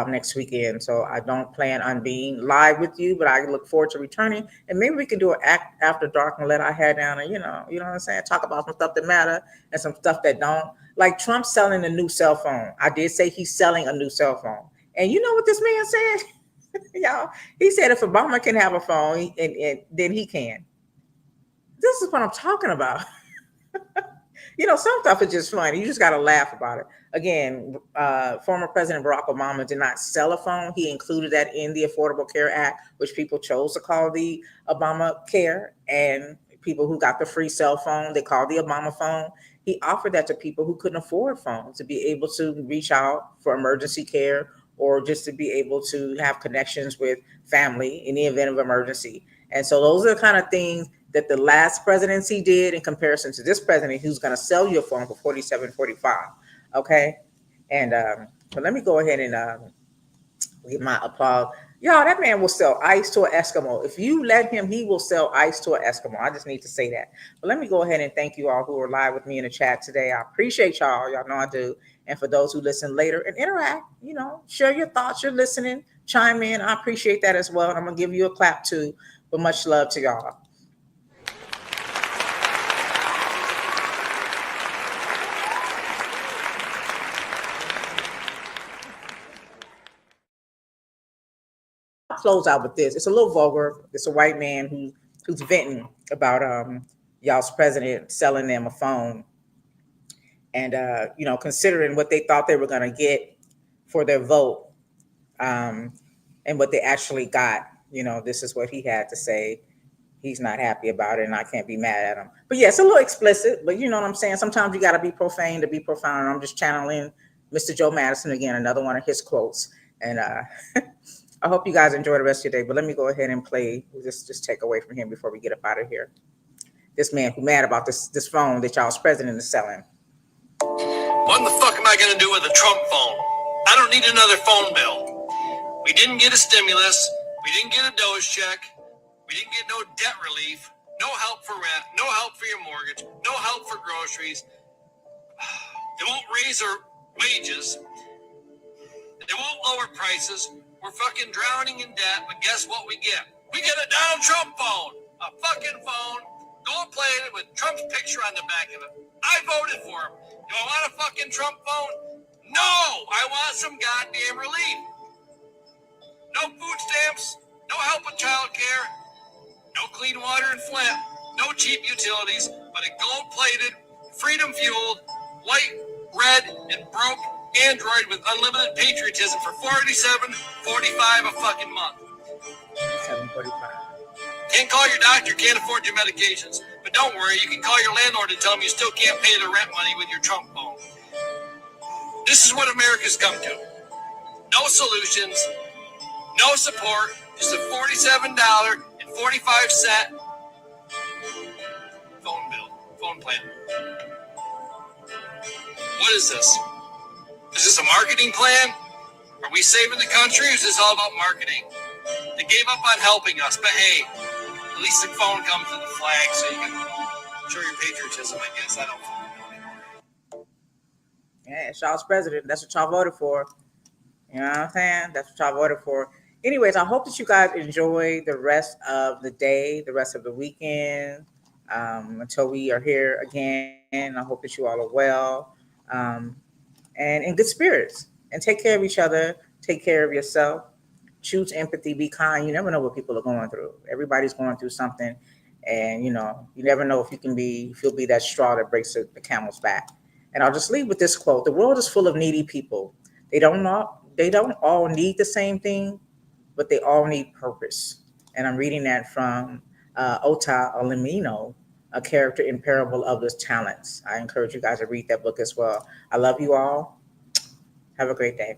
next weekend, so I don't plan on being live with you, but I look forward to returning and maybe we can do an act after dark and let our hair down and what I'm saying, talk about some stuff that matter and some stuff that don't. Like Trump selling a new cell phone. I did say he's selling a new cell phone, and you know what this man said? Y'all, he said if Obama can have a phone, and then he can. This is what I'm talking about. Some stuff is just funny. You just got to laugh about it. Again, former President Barack Obama did not sell a phone. He included that in the Affordable Care Act, which people chose to call the Obamacare, and people who got the free cell phone, they called the Obama phone. He offered that to people who couldn't afford phones to be able to reach out for emergency care or just to be able to have connections with family in the event of emergency. And so those are the kind of things that the last presidency did in comparison to this president who's going to sell you a phone for 47.45. Okay. And but let me go ahead and give my applause. Y'all, that man will sell ice to an Eskimo. If you let him, he will sell ice to an Eskimo. I just need to say that. But let me go ahead and thank you all who are live with me in the chat today. I appreciate y'all. Y'all know I do. And for those who listen later and interact, share your thoughts. You're listening, chime in. I appreciate that as well. And I'm going to give you a clap too. But much love to y'all. Close out with this. It's a little vulgar. It's a white man who's venting about y'all's president selling them a phone, and considering what they thought they were going to get for their vote, and what they actually got. This is what he had to say. He's not happy about it, and I can't be mad at him. But yeah, it's a little explicit, but you know what I'm saying? Sometimes you got to be profane to be profound. I'm just channeling Mr. Joe Madison again, another one of his quotes. And I hope you guys enjoy the rest of your day, but let me go ahead and play, just take away from him before we get up out of here. This man who mad about this phone that y'all's president is selling. What in the fuck am I going to do with a Trump phone? I don't need another phone bill. We didn't get a stimulus. We didn't get a Doge check. We didn't get no debt relief. No help for rent. No help for your mortgage. No help for groceries. They won't raise our wages. They won't lower prices. We're fucking drowning in debt, but guess what we get? We get a Donald Trump phone. A fucking phone. Gold-plated with Trump's picture on the back of it. I voted for him. Do I want a fucking Trump phone? No! I want some goddamn relief. No food stamps. No help with child care. No clean water in Flint. No cheap utilities. But a gold-plated, freedom-fueled, white, red, and broke Android with unlimited patriotism for $47.45 a fucking month. $7.45. Can't call your doctor, can't afford your medications. But don't worry, you can call your landlord and tell him you still can't pay the rent money with your Trump phone. This is what America's come to. No solutions, no support, just a $47.45 phone bill, phone plan. What is this? Is this a marketing plan? Are we saving the country, or is this all about marketing? They gave up on helping us, but hey, at least the phone comes with a flag so you can show your patriotism, I guess. I don't know. Yeah, it's y'all's president. That's what y'all voted for. You know what I'm saying? That's what y'all voted for. Anyways, I hope that you guys enjoy the rest of the day, the rest of the weekend, until we are here again. I hope that you all are well. And in good spirits, and take care of each other, take care of yourself, choose empathy, be kind. You never know what people are going through. Everybody's going through something, and you never know if you'll be that straw that breaks the camel's back. And I'll just leave with this quote: the world is full of needy people. They don't all need the same thing, but they all need purpose. And I'm reading that from Ota Olimino, a character in Parable of the Talents. I encourage you guys to read that book as well. I love you all. Have a great day.